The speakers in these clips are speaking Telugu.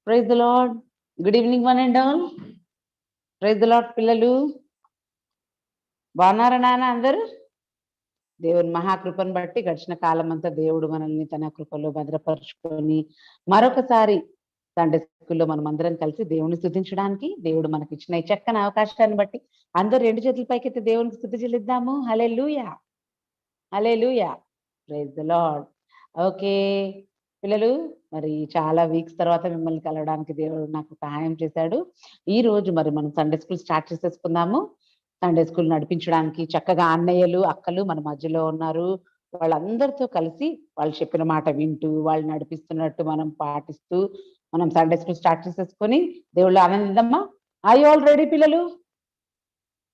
Praise the Lord. Good evening one and all. Praise the Lord పిల్లలు. బాగున్నారా నాన్న అందరూ? దేవుని మహాకృపను బట్టి గడిచిన కాలం అంతా దేవుడు మనల్ని తన కృపలో భద్రపరుచుకొని మరొకసారి సండే స్కూల్లో మనం అందరం కలిసి దేవుని స్తుతించడానికి దేవుడు మనకి ఇచ్చిన ఈ చక్కని అవకాశాన్ని బట్టి అందరూ రెండు చేతుల పైకెత్తి దేవునికి స్తుతి చెల్లిద్దాము. హల్లెలూయా, హల్లెలూయా. Praise the Lord. ఓకే పిల్లలు, మరి చాలా వీక్స్ తర్వాత మిమ్మల్ని కలవడానికి దేవుడు నాకు సహాయం చేశాడు. ఈ రోజు మరి మనం సండే స్కూల్ స్టార్ట్ చేసేసుకుందాము. సండే స్కూల్ నడిపించడానికి చక్కగా అన్నయ్యలు అక్కలు మన మధ్యలో ఉన్నారు. వాళ్ళందరితో కలిసి వాళ్ళు చెప్పిన మాట వింటూ వాళ్ళు నడిపిస్తున్నట్టు మనం పాటిస్తూ మనం సండే స్కూల్ స్టార్ట్ చేసేసుకొని దేవుళ్ళు ఆనందిద్దామా? ఐ ఆల్ రెడీ పిల్లలు?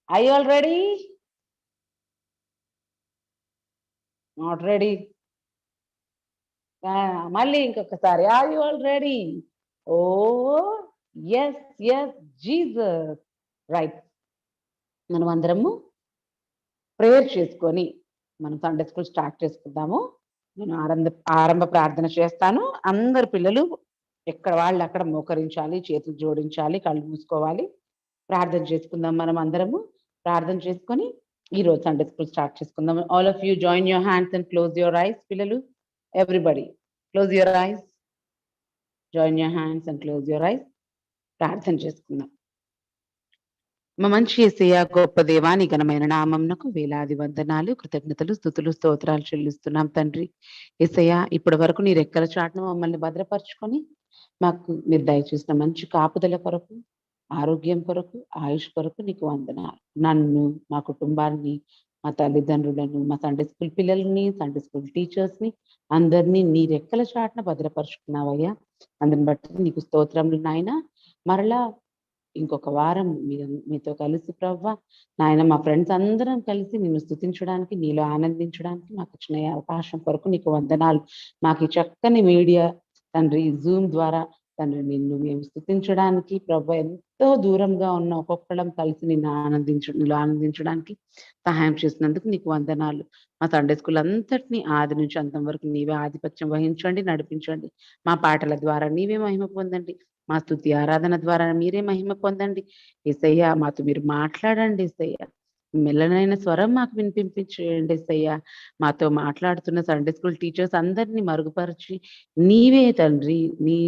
I all ready? Not ready? మళ్ళీ ఇంకొకసారి are you all ready? Oh yes yes Jesus. Right, మనం అందరము ప్రేయర్ చేసుకొని మనం సండే స్కూల్ స్టార్ట్ చేసుకుందాము. నేను ఆరంభ ప్రార్థన చేస్తాను. అందరు పిల్లలు ఎక్కడ వాళ్ళు అక్కడ మోకరించాలి, చేతులు జోడించాలి, కళ్ళు మూసుకోవాలి. ప్రార్థన చేసుకుందాం. మనం అందరము ప్రార్థన చేసుకొని ఈ రోజు సండే స్కూల్ స్టార్ట్ చేసుకుందాం. All of you join your hands and close your eyes. పిల్లలు everybody close your eyes, join your hands and close your eyes. ప్రార్థన చేసుకుందాం. మా మంచి యేసయ్య, గొప్ప దేవాని ఘనమైన నామమునకు వేలాది వందనాలు, కృతజ్ఞతలు, స్తుతులు, స్తోత్రాలు చెల్లిస్తున్నాం తండ్రి. యేసయ్య, ఇప్పటి వరకు నీ రెక్కల చాటును మమ్మల్ని భద్రపరుచుకొని మాకు మీరు దయచేసిన మంచి కాపుదల కొరకు, ఆరోగ్యం కొరకు, ఆయుష్ కొరకు నీకు వందనాలు. నన్ను, మా కుటుంబాన్ని, మా తల్లిదండ్రులను, మా సండే స్కూల్ పిల్లల్ని, సండే స్కూల్ టీచర్స్ని అందరినీ నీ రెక్కల చాటున భద్రపరుచుకున్నావయ్యా. అందరిని బట్టి నీకు స్తోత్రములు నాయన. మరలా ఇంకొక వారం మీతో కలిసి ప్రవ్వా నాయన మా ఫ్రెండ్స్ అందరం కలిసి నిన్ను స్తుతించడానికి, నీలో ఆనందించడానికి మాకు ఇచ్చిన ఈ అవకాశం కొరకు నీకు వందనాలు. మాకు ఈ చక్కని మీడియా తండ్రి జూమ్ ద్వారా తండ్రి నిన్ను మేము స్తుతించడానికి ప్రభు ఎంతో దూరంగా ఉన్న ఒక్కొక్కడం కలిసి నీలో ఆనందించడానికి సహాయం చేసినందుకు నీకు వందనాలు. మా సండే స్కూల్ అంతటినీ ఆది నుంచి అంతం వరకు నీవే ఆధిపత్యం వహించండి, నడిపించండి. మా పాటల ద్వారా నీవే మహిమ పొందండి. మా స్తుతి ఆరాధన ద్వారా మీరే మహిమ పొందండి. యేసయ్య, మాతో మీరు మాట్లాడండి. యేసయ్య, మెల్లనైన స్వరం మాకు వినిపించేయండి. యేసయ్య, మాతో మాట్లాడుతున్న సండే స్కూల్ టీచర్స్ అందరినీ మరుగుపరిచి నీవే తండ్రి నీ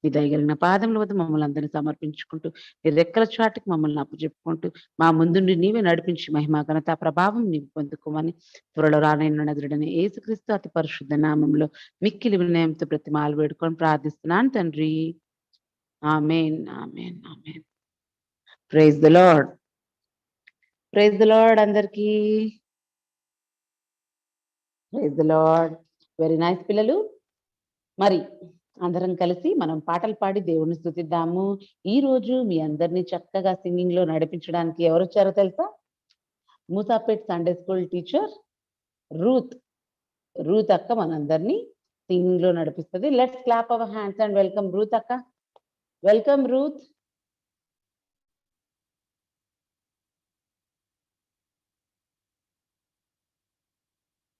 మీ దయగలిగిన పాదముల వద్ద మమ్మల్ని అందరినీ సమర్పించుకుంటూ నీ రెక్కల చాటుకి మమ్మల్ని అప్పచెప్పుకుంటూ మా ముందుండి నీవే నడిపించి మహిమ ఘనత ప్రభావం నీవు పొందుకోమని త్వరలో రానైన నదుడని యేసుక్రీస్తు అతి పరిశుద్ధ నామంలో మిక్కిలి వినయంతో ప్రతిమాలు వేడుకొని ప్రార్థిస్తున్నాను తండ్రి. ఆమేన్, ఆమేన్, ఆమేన్. Praise the Lord. Praise the Lord అందరికీ. Praise the Lord. Very nice పిల్లలు. మరి అందరం కలిసి మనం పాటలు పాడి దేవుని స్తుతిద్దాము. ఈ రోజు మీ అందరినీ చక్కగా సింగింగ్ లో నడిపించడానికి ఎవరు వచ్చారో తెలుసా? Musapet Sunday school teacher Ruth. Ruth అక్క మనందరినీ సింగింగ్ లో నడిపిస్తుంది. Let's clap our hands and welcome Ruth అక్క. Welcome Ruth.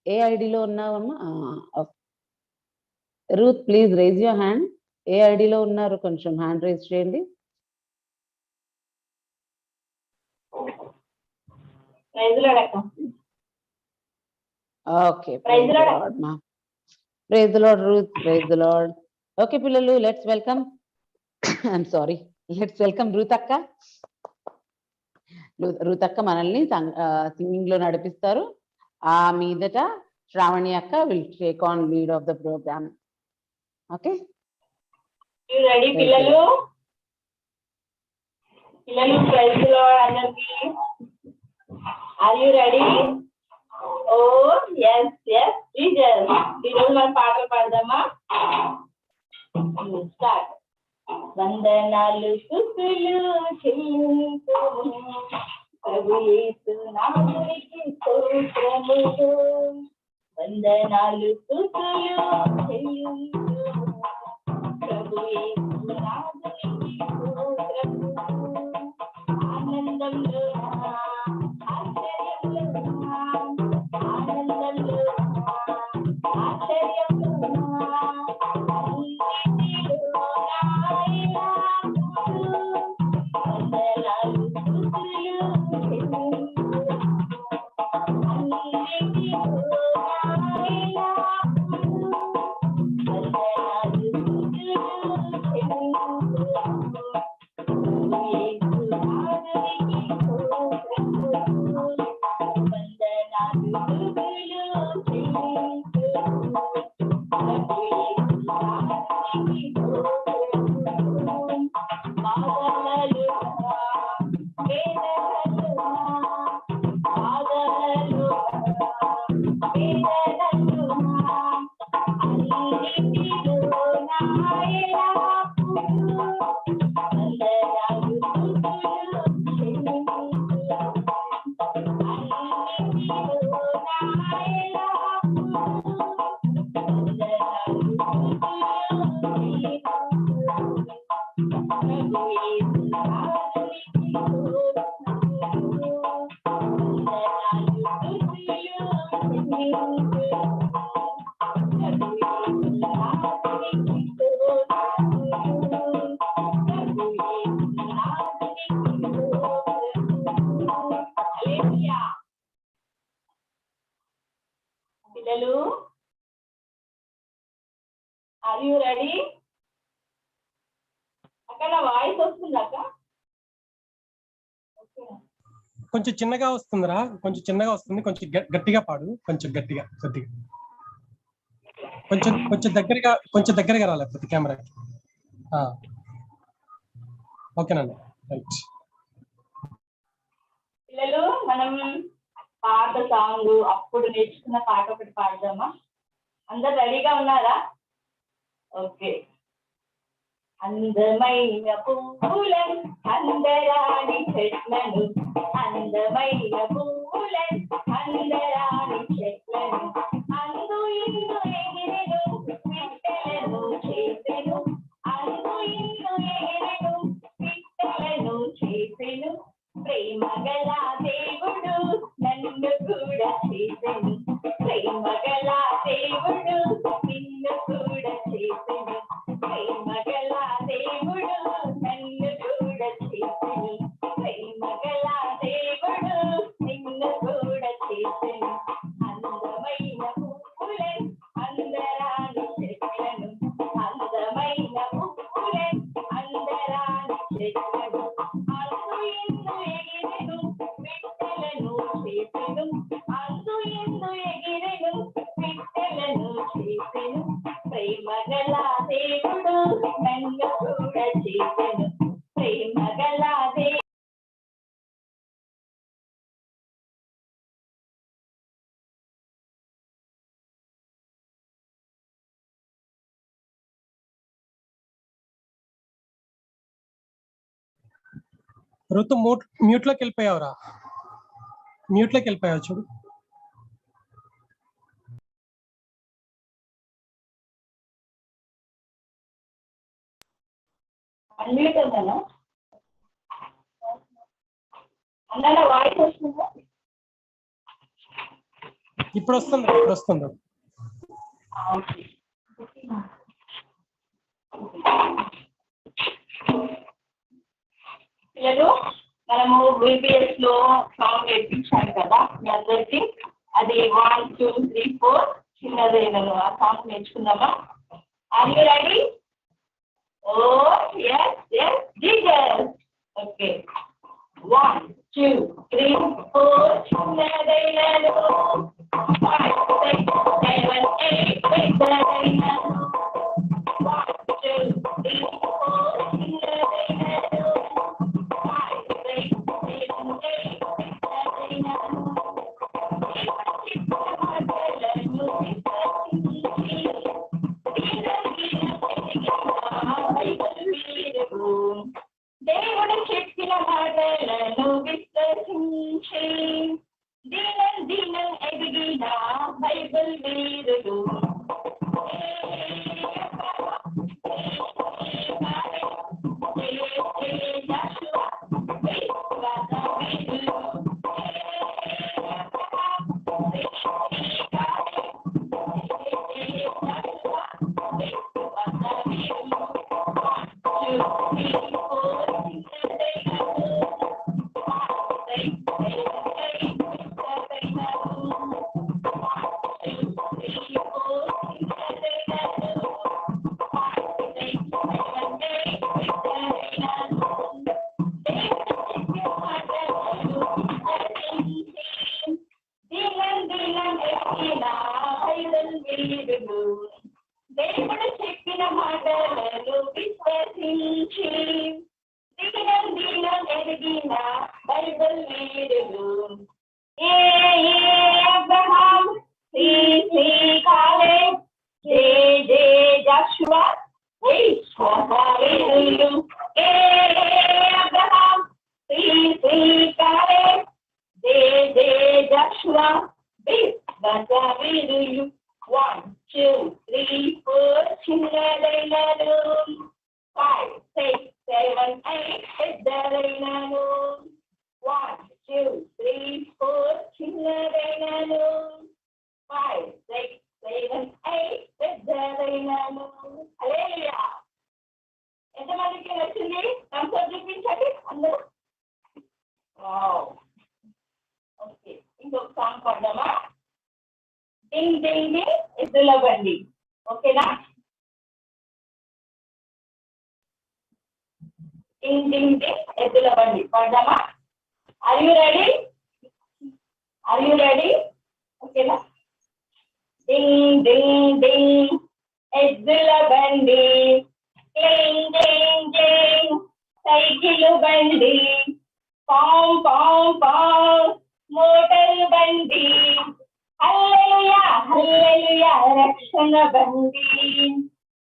ఏ ఐడిలో ఉన్నావమ్మా? Ruth please raise your hand. ఏ ఐడిలో ఉన్నారు? కొంచెం హ్యాండ్ రేజ్ చేయండి. ఓకే, ప్రైజ్ ది లార్డ్ మా. Praise the Lord Ruth, praise the Lord. Okay పిల్లలు, లెట్స్ వెల్కమ్ రూత్ అక్క. రూత్ అక్క మనల్ని సింగింగ్ లో నడిపిస్తారు. ఆ మీదట శ్రావణి అక్క will take on lead of the programme. Okay, you ready పిల్లలు? పిల్లలు ప్రైజ్ ది లార్డ్ అందరికీ. Are you ready? Oh yes Jesus. ఈరోజు మనం పాటలు పాడదామా? స్టార్ట్. వందనాలు స్తుతులు చెల్లింతుము ప్రభు యేసు నామమునికి స్తోత్రములు. వందనాలు స్తుతులు చెల్లింతుము ప్రభు యేసు నామమునికి స్తోత్రములు. ఆనందంలో ఆశ్చర్యంలో ఆనందంలో ఆశ్చర్యంలో పిల్లలు, ఆర్ యు రెడీ? అక్కడ వాయిస్ వస్తుందా అక్క? కొంచెం చిన్నగా వస్తుందిరా, కొంచెం చిన్నగా వస్తుంది. కొంచెం గట్టిగా పాడు, కొంచెం గట్టిగా కొంచెం దగ్గరగా రాలేకపోతే కెమెరాకి. ఓకేనండి, రైట్. పిల్లలు, మనం పాట సాంగ్ అప్పుడు నేర్చుకున్న పాట ఒకటి పాడదామా? అందరు రెడీగా ఉన్నారా? ఓకే. అందమైన పువ్వులను అందరాని చెట్లను, అందమైన పువ్వులను అందరాని చెట్లను, అందు ఇందు ఎగిరెను పిట్టలను చేసెను, అందు ఇందు ఎగిరెను పిట్టలను చేసెను, ప్రేమ గల దేవుడు నన్ను కూడా చేసెను, ప్రేమ గల దేవుడు నిన్ను కూడా చేసెను, ప్రేమ గల దేవుడు నన్ను కూడా చేసెను, ప్రేమ గల దేవుడు నిన్ను కూడా చేసెను. అందమైన పువ్వులను అందరాని చెట్లను, అందమైన పువ్వులను అందరాని చెట్లను, అందు ఇందు ఎగిరెను పిట్టలను చేసెను, అందు ఇందు ఎగిరెను పిట్టలను చేసెను, ప్రేమ గల దేవుడు నన్ను కూడా చేసెను, ప్రేమ గల దేవుడు. ఋతు మ్యూట్ లోకి వెళ్ళిపోయావురా, మ్యూట్ లోకి వెళ్ళిపోయావు చూడు. అన్మ్యూట్ అవుతాను. అన్న వాయిస్ వస్తుందా? ఇప్పుడు వస్తుంది. పిల్లలు, మనము VBS లో సాంగ్ నేర్పించాను కదా మీ అందరికి. అది 1 2 3 4 చిన్నదైనను ఆ సాంగ్ నేర్చుకుందామా? Are you ready? Oh yes yes Jesus. Okay 1 2 3 4 చిన్నదైనను 5 6 7 8 పెద్దదైనను 1 2 3 4 చిన్నదైనను 5 6 7 8 పెద్దదైనను దేవుడు చెప్పిన మాటలను విశ్వసించి దినం దినం ఎదిగిన బైబిల్ వీరుడు దేవుడు చెప్పిన మాటలను విశ్వసించి దినం దినం ఎదిగిన బైబిల్ వీరుడు అబ్రహాం కాలేబ్ జాషువా వీరులు అబ్రహాం కాలేబ్ జాషువా వీరులు 1 2 3 4 చిన్నదైనను 5 6 7 8 పెద్దదైనను 1 2 3 4 చిన్నదైనను 5 6 7 8 పెద్దదైనను. హల్లెలూయా. ఎంతమందికి నచ్చింది? కంఫర్ట్ చూపించండి అందరూ. వావ్. ఓకే ఇంకొక సాంగ్ పాడదామా? డింగ్ డింగ్ డింగ్ ఎద్దుల బండి. ఓకేనా? డింగ్ డింగ్ డింగ్ ఎద్దుల బండి పాడదామా? Are you ready? Are you ready? ఓకేనా? డింగ్ డింగ్ డింగ్ ఎద్దుల బండి క్లింగ్ క్లింగ్ క్లింగ్ సైకిల్ బండి పాం పాం పాం మోటార్ బండి హల్లెలూయా హల్లెలూయా రక్షణ బండి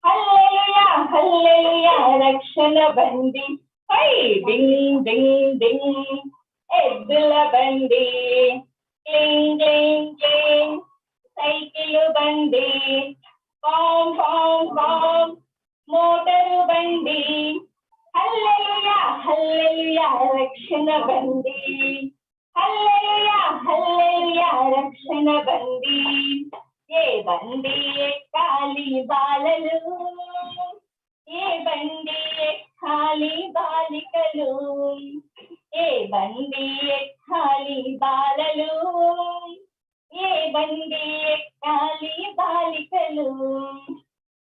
హల్లెలూయా హల్లెలూయా రక్షణ బండి హై డింగ్ డింగ్ డింగ్ ఎద్దుల బండి క్లింగ్ క్లింగ్ క్లింగ్ సైకిల్ బండి పాం పాం పాం మోటార్ బండి హల్లెలూయా హల్లెలూయా రక్షణ బండి హల్లెలూయా హల్లెలూయా రక్షణ బండి ఏ బండి ఎక్కాలి బాలలు ఏ బండి ఎక్కాలి బాలికలు ఏ బండి ఎక్కాలి బాలలు ఏ బండి ఎక్కాలి బాలికలు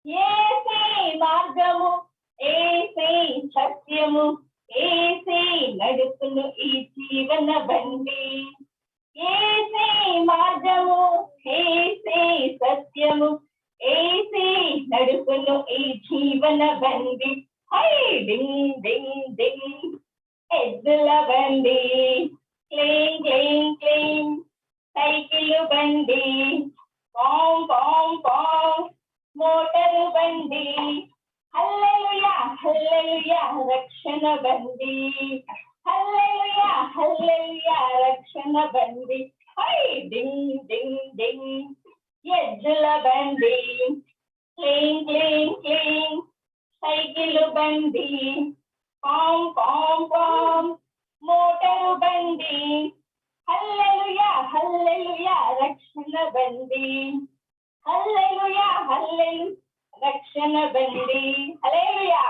ఏసే మార్గము ఏసే సత్యము ఏసే నడుపును ఈ జీవన బండి ఏసే మార్గము ఏసే సత్యము ఏసే నడుపును ఈ జీవన బండి హై డింగ్ డింగ్ డింగ్ ఎద్దుల బండి క్లింగ్ క్లింగ్ క్లింగ్ సైకిల్ బండి పాం పాం పాం మోటారు బండి హల్లెలూయా హల్లెలూయా రక్షణ బండి హల్లెలూయా హల్లెలూయా రక్షణ బండి హై డింగ్ డింగ్ డింగ్ ఎద్దుల బండి క్లింగ్ క్లింగ్ క్లింగ్ సైకిల్ బండి పాం పాం పాం మోటారు బండి హల్లెలూయా హల్లెలూయా రక్షణ బండి హల్లెలూయా హల్లెలూయా రక్షణ బండి హల్లెలూయా.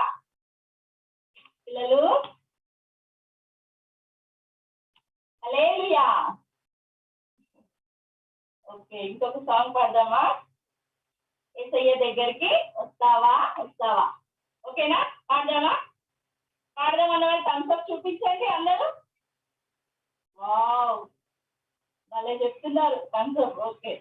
పిల్లలు హల్లెలూయా ఓకే, ఇంకొక సాంగ్ పాడదామా? యేసయ్య దగ్గరికి వస్తావా వస్తావా. ఓకేనా? పాడదామా? పాడదామన్న వాళ్ళు థమ్స్ అప్ చూపించండి అందరూ. వావ్, భలే చెప్తున్నారు థమ్స్ అప్. ఓకే.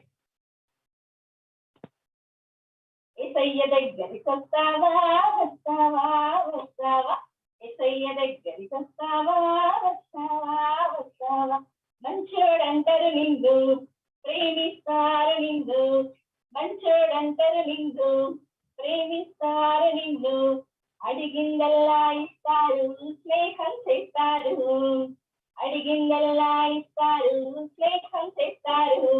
యేసయ్య దగ్గరికి వస్తావా వస్తావా వస్తావా, యేసయ్య దగ్గరికి వస్తావా వస్తావా వస్తావా. మంచోడంటారు నిన్ను, ప్రేమిస్తారు నిన్ను, మంచోడంటారు నిన్ను, ప్రేమిస్తారు నిన్ను, అడిగిందల్లా ఇస్తారు, స్నేహం చేస్తారు, అడిగిందల్లా ఇస్తారు, స్నేహం చేస్తారు.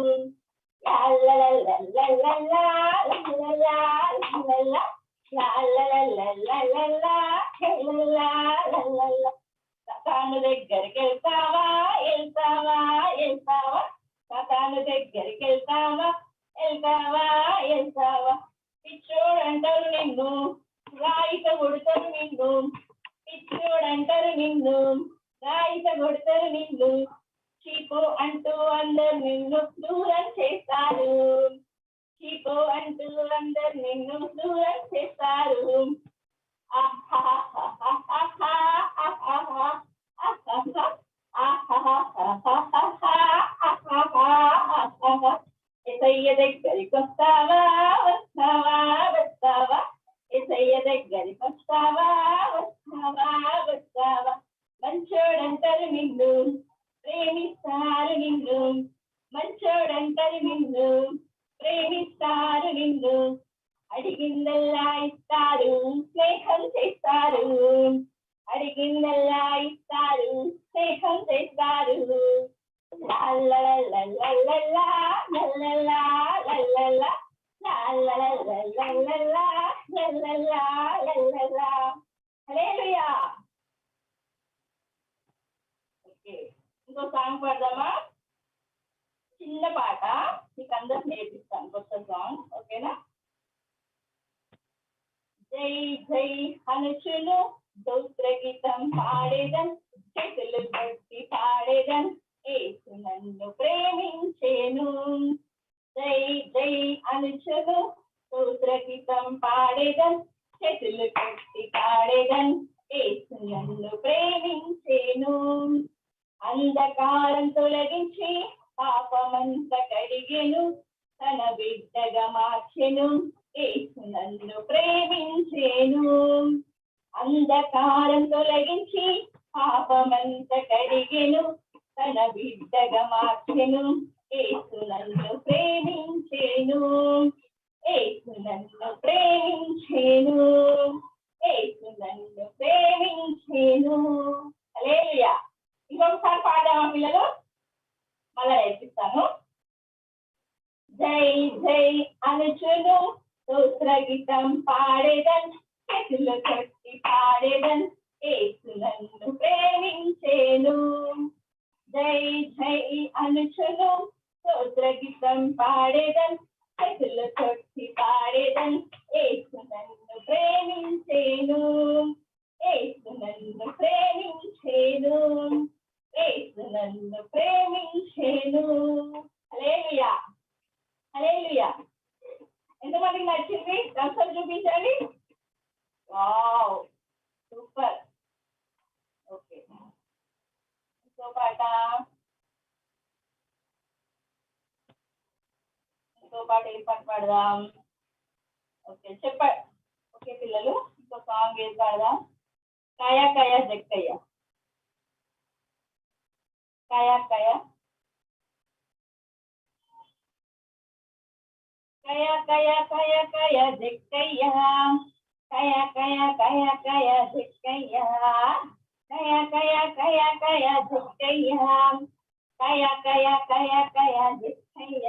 సతాను దగ్గరికి వెళ్తావా వెళ్తావా వెళ్తావా, సతాను దగ్గరికి వెళ్తావా వెళ్తావా వెళ్తావా. పిచ్చోడంటారు నిన్ను, రాయిత కొడతారు నిన్ను, పిచ్చోడంటారు నిన్ను, రాయిత కొడతారు నిన్ను, చీపు అంటూ అందరు నిన్ను దూరం చేస్తారు, చీపు అంటూ అందరు నిన్ను దూరం చేస్తారు. యేసయ్య దగ్గరికి వస్తావా వస్తావా వస్తావా, యేసయ్య దగ్గరికి వస్తావా వస్తావా వస్తావా. మంచోడంటారు నిన్ను, ప్రేమిస్తారు నిన్ను, మంచోడంటారు నిన్ను, ప్రేమిస్తారు నిన్ను, అడిగిందల్లా ఇస్తారు, స్నేహం చేస్తారు, అడిగిందల్లా ఇస్తారు, స్నేహం చేస్తారు. హల్లెలూయా. ఓకే, ఇంకో సాంగ్ పాడదామా? చిన్న పాట, మీకు అందరికి నేర్పిస్తాను కొత్త సాంగ్. ఓకేనా? జై జై అనుచును స్తోత్ర గీతం పాడేదన్, చేతులు కొట్టి పాడేదన్, యేసు నన్ను ప్రేమించేను. జై జై అనుచును స్తోత్ర గీతం పాడేదన్, చేతులు కొట్టి పాడేదన్, యేసు నన్ను ప్రేమించేను. అంధకారం తొలగించి పాపమంత కడిగెను, తన బిడ్డగా మార్చెను, యేసు నన్ను ప్రేమించేను. అంధకారం తొలగించి పాపమంత కడిగెను, తన బిడ్డగా మార్చెను, యేసు నన్ను ప్రేమించేను, యేసు నన్ను ప్రేమించేను, యేసు నన్ను ప్రేమించేను. హల్లెలూయా. ఇంకొకసారి పాడదామా పిల్లలు? మళ్ళా నేర్పిస్తాను. జై జై అనుచును స్తోత్ర గీతం పాడేదన్, చేతులు కట్టి పాడేదన్, యేసు నన్ను ప్రేమించేను. జై జై అనుచును స్తోత్ర గీతం పాడేదన్, చేతులు కట్టి పాడేదన్, యేసు నన్ను ప్రేమించేను, యేసు నన్ను ప్రేమించేను, యేసు నన్ను ప్రేమించేను. హల్లెలూయా. హల్లెలూయా. ఎంతమందికి నచ్చింది? దర్శనం చూపించండి. Wow, super. ఓకే, ఇంకో పాట, ఇంకో పాట ఏ పాట పాడదాం? ఓకే చెప్పండి. ఓకే పిల్లలు, ఇంకో సాంగ్ ఏది పాడదాం? కాయా కాయా జక్కయ్య, కాయా కాయా కయా కయా కయా కయా జక్కయ్య, కయా కయా కయా కయా జక్కయ్య, కయా కయా కయా కయా జక్కయ్య, కయా కయా కయా కయా జక్కయ్య.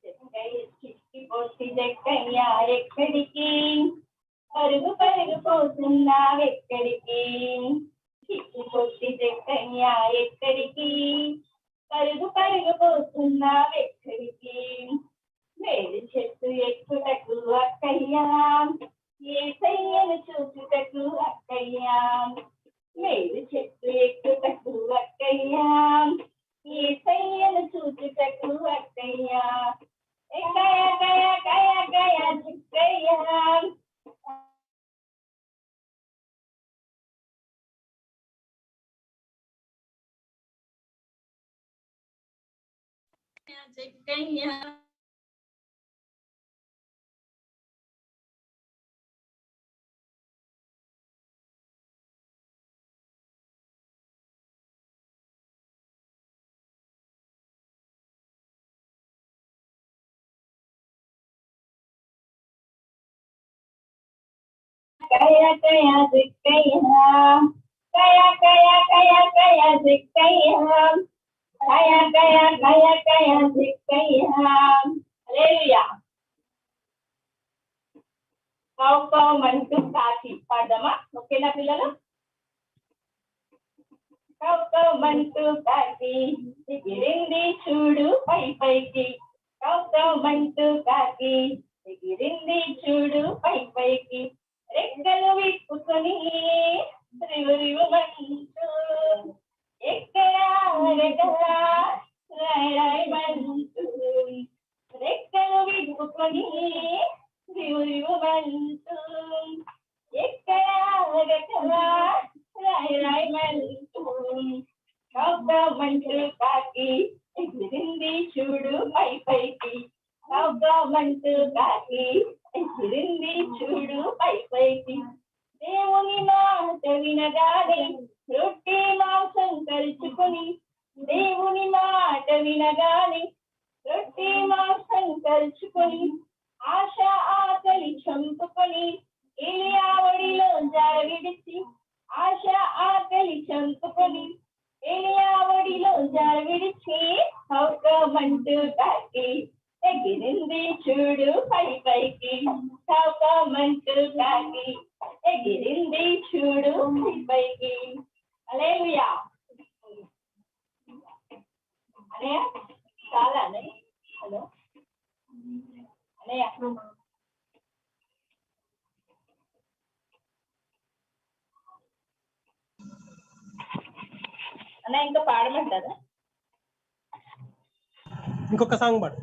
జక్కయ్య చిట్టి పోసి జక్కయ్య ఎక్కడికి, పరుగు పరుగు పోతున్నావెక్కడికి, చిట్టి పోసి జక్కయ్య ఎక్కడికి, పరుగు పరుగు పోతున్నావెక్కడికి. మేలు చెట్టు ఎక్కుటకు అక్కయ్యా, యేసయ్యను చూచుటకు అక్కయ్యా, మేలు చెట్టు ఎక్కుటకు అక్కయ్యా, ఏసయ్యను చూచుటకు అక్కయ్య ఎక్కయ్య కయ కయ కయ చిక్కయ్య చిక్కయ్య kaya kaya zikkaya kaya kaya kaya kaya zikkaya kaya kaya kaya kaya zikkaya హల్లెలూయా కౌ కౌ మంటూ కాకి పాడదామా ఓకేనా పిల్లలు కౌ కౌ మంటూ కాకి ఎగిరింది చూడు పై పైకి కౌ కౌ మంటూ కాకి ఎగిరింది చూడు పై పైకి రెక్కలు విప్పుకొని రివురివుమంటూ ఎక్కడా రాయమంటూ రెక్కలు విప్పుకొని రివురివుమంటూ ఎక్కడా రాయమంటూ కౌకమంటూ కాకి ఎగిరింది చూడు పై పైకి కౌకమంటూ కాకి ఎగిరింది చూడు పై పైకి దేవుని మాట వినగానే రొట్టె మాంసం కలుచుకొని దేవుని మాట వినగానే రొట్టె మాంసం కలుచుకొని ఆశ ఆకలి చంపుకొని ఏలియావడిలో జార విడిచి ఆశ ఆకలి చంపుకొని ఏలియావడిలో జార విడిచి కౌకమంటూ కాకి ఎగిరింది చూడు పై పైకి కౌకమంటూ కాకి ఎగిరింది చూడు పై పైకి హల్లెలూయా అన్నయ్య చాలా అన్నయ్య హలో అన్నయ్య అన్నయ్య ఇంకా పాడమంటారా ఇంకొక సాంగ్ పాడు.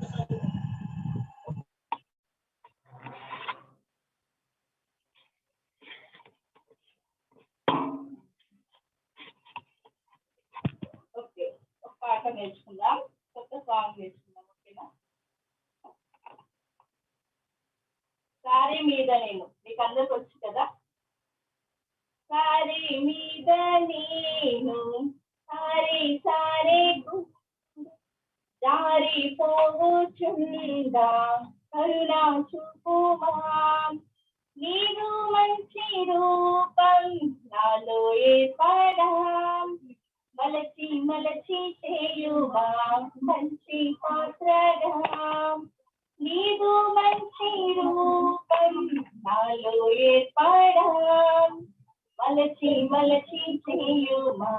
ఓకే ఒక పాట నేర్చుకుందాం కొత్త సాంగ్ నేర్చుకుందాం ఓకేనా సారీ మీద నేను మీకు అందరికి వచ్చు కదా సారీ మీద నేను సారీ సారీ దారి పోవుచుందా కరుణా చూపుమా నీవు మంచి రూపం నాలో ఏర్పడా మలచి మలచి చేయుమా మంచి పాత్రగా నీవు మంచి రూపం నాలో ఏర్పడా మలచి మలచి చేయుమా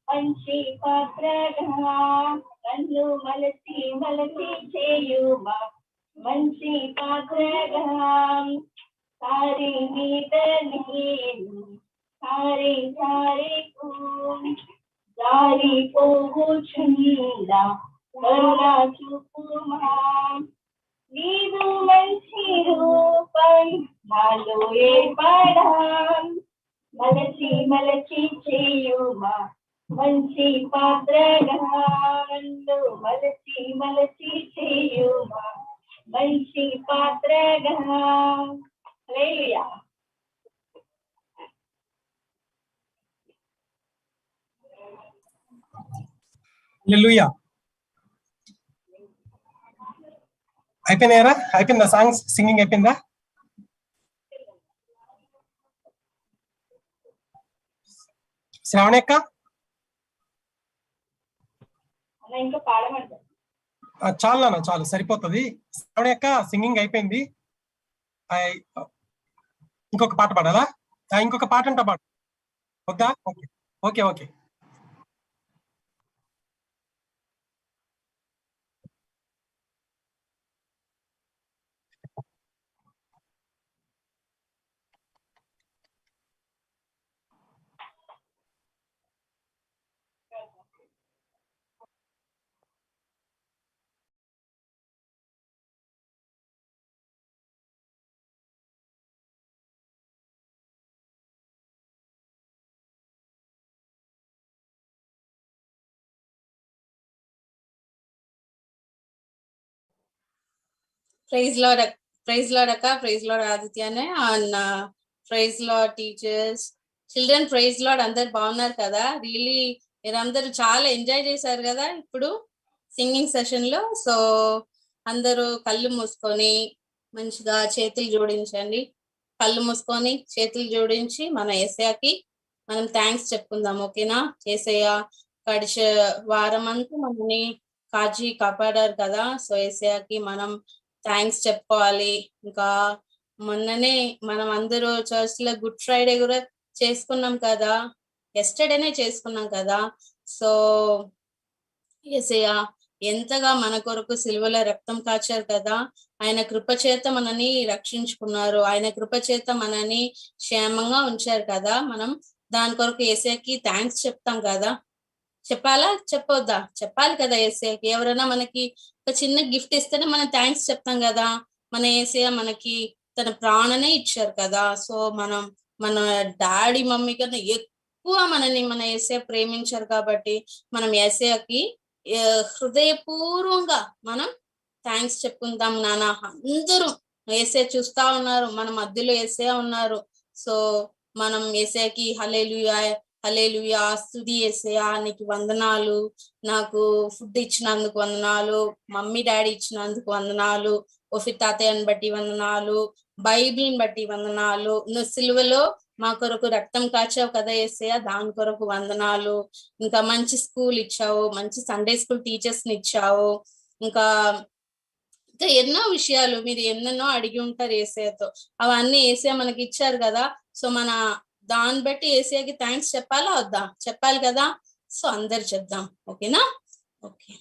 మంచి పాత్రగా నన్ను మలచి మలచి చేయుమా మంచి పాత్రగా సారి మీద నేను సారి సారి దారి పోవుచుందా కరుణా చూపుమా నీవు మంచి రూపం నాలో ఏర్పడా మలచి మలచి చేయుమా మంచి పాత్రగా నన్ను మలచి మలచి చేయుమా మంచి పాత్రగా హల్లెలూయా హల్లెలూయా అయిపోయినాయరా అయిపోయిందా సాంగ్స్ సింగింగ్ అయిపోయిందా శ్రావణి అక్క ఇంకా పాడమంటారు చాలు నాన్న చాలు సరిపోతుంది శ్రావణి అక్క సింగింగ్ అయిపోయింది ఇంకొక పాట పాడాలా ఇంకొక పాట అంటా పాడు వద్దా okay okay okay praise Lord అక్క, ప్రైజ్ లార్డ్ ఆదిత్యనే and praise Lord teachers, children praise Lord. అందరు బాగున్నారు కదా? రియలీ మీరందరూ చాలా ఎంజాయ్ చేశారు కదా ఇప్పుడు సింగింగ్ సెషన్ లో. సో అందరూ కళ్ళు మూసుకొని మంచిగా చేతులు జోడించండి. కళ్ళు మూసుకొని చేతులు జోడించి మన యేసయ్యకి మనం థ్యాంక్స్ చెప్పుకుందాం. ఓకేనా? యేసయ్య గడిచ వారం అంతా మనని కాచి కాపాడారు కదా. సో యేసయ్యకి మనం థ్యాంక్స్ చెప్పుకోవాలి. ఇంకా మొన్ననే మనం అందరూ చర్చ్ లో గుడ్ ఫ్రైడే కూడా చేసుకున్నాం కదా, ఎస్టర్డేనే చేసుకున్నాం కదా. సో యేసయ్య ఎంతగా మన కొరకు సిలువలో రక్తం కాచారు కదా. ఆయన కృపచేత మనని రక్షించుకున్నారు, ఆయన కృపచేత మనని క్షేమంగా ఉంచారు కదా. మనం దాని కొరకు యేసయ్యకి థ్యాంక్స్ చెప్తాం కదా. చెప్పాలా చెప్పొద్దా? చెప్పాలి కదా యేసయ్యకి. ఎవరైనా మనకి ఒక చిన్న గిఫ్ట్ ఇస్తేనే మనం థ్యాంక్స్ చెప్తాం కదా. మన యేసయ్య మనకి తన ప్రాణనే ఇచ్చారు కదా. సో మనం మన డాడీ మమ్మీ కన్నా ఎక్కువ మనని మన యేసయ్య ప్రేమించారు కాబట్టి మనం యేసయ్యకి హృదయపూర్వంగా మనం థ్యాంక్స్ చెప్పుకుందాం. నాన్న అందరూ యేసయ్య చూస్తా ఉన్నారు, మన మధ్యలో యేసయ్య ఉన్నారు. సో మనం యేసయ్యకి హల్లెలూయా హల్లెలూయా, స్తుతి యేసయ్యా, నీకు వందనాలు, నాకు ఫుడ్ ఇచ్చినందుకు వందనాలు, మమ్మీ డాడీ ఇచ్చినందుకు వందనాలు, ఓఫి తాతయ్యని బట్టి వందనాలు, బైబిల్ని బట్టి వందనాలు, నువ్వు సిలువలో మా కొరకు రక్తం కాచావు కదా యేసయ్య, దాని కొరకు వందనాలు. ఇంకా మంచి స్కూల్ ఇచ్చావు, మంచి సండే స్కూల్ టీచర్స్ ని ఇచ్చావు. ఇంకా ఎన్నో విషయాలు మీరు ఎన్నెన్నో అడిగి ఉంటారు యేసయ్యతో, అవన్నీ యేసయ్య మనకి ఇచ్చారు కదా. సో మన దాన్ని బట్టి యేసయ్యకి థ్యాంక్స్ చెప్పాలా వద్దా? చెప్పాలి కదా. సో అందరు చెప్దాం. ఓకేనా? Okay.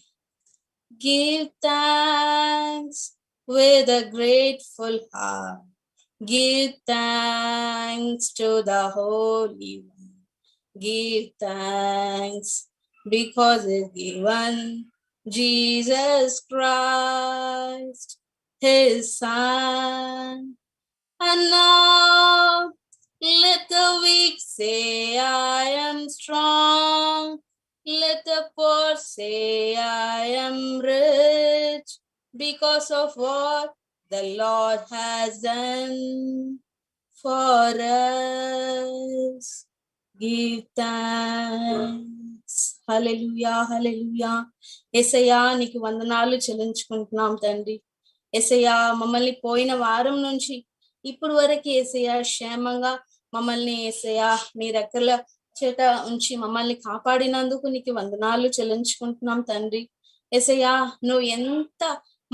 Give thanks with a grateful heart, give thanks to the Holy One, give thanks because He's given Jesus Christ, His Son. And now let the weak say I am strong, let the poor say I am rich, because of what the Lord has done for us. Give thanks. Hallelujah, hallelujah. యేసయ్యా నీకు వందనాలు చెల్లించుకుంటున్నాం తండ్రి. యేసయ్యా మమ్మల్ని పోయిన వారం నుంచి ఇప్పుడు వరకు యేసయ్యా క్షేమంగా మమ్మల్ని యేసయ్యా నీ రెక్కల చేత ఉంచి మమ్మల్ని కాపాడినందుకు నీకు వందనాలు చెల్లించుకుంటున్నాం తండ్రి. యేసయ్యా నువ్వు ఎంత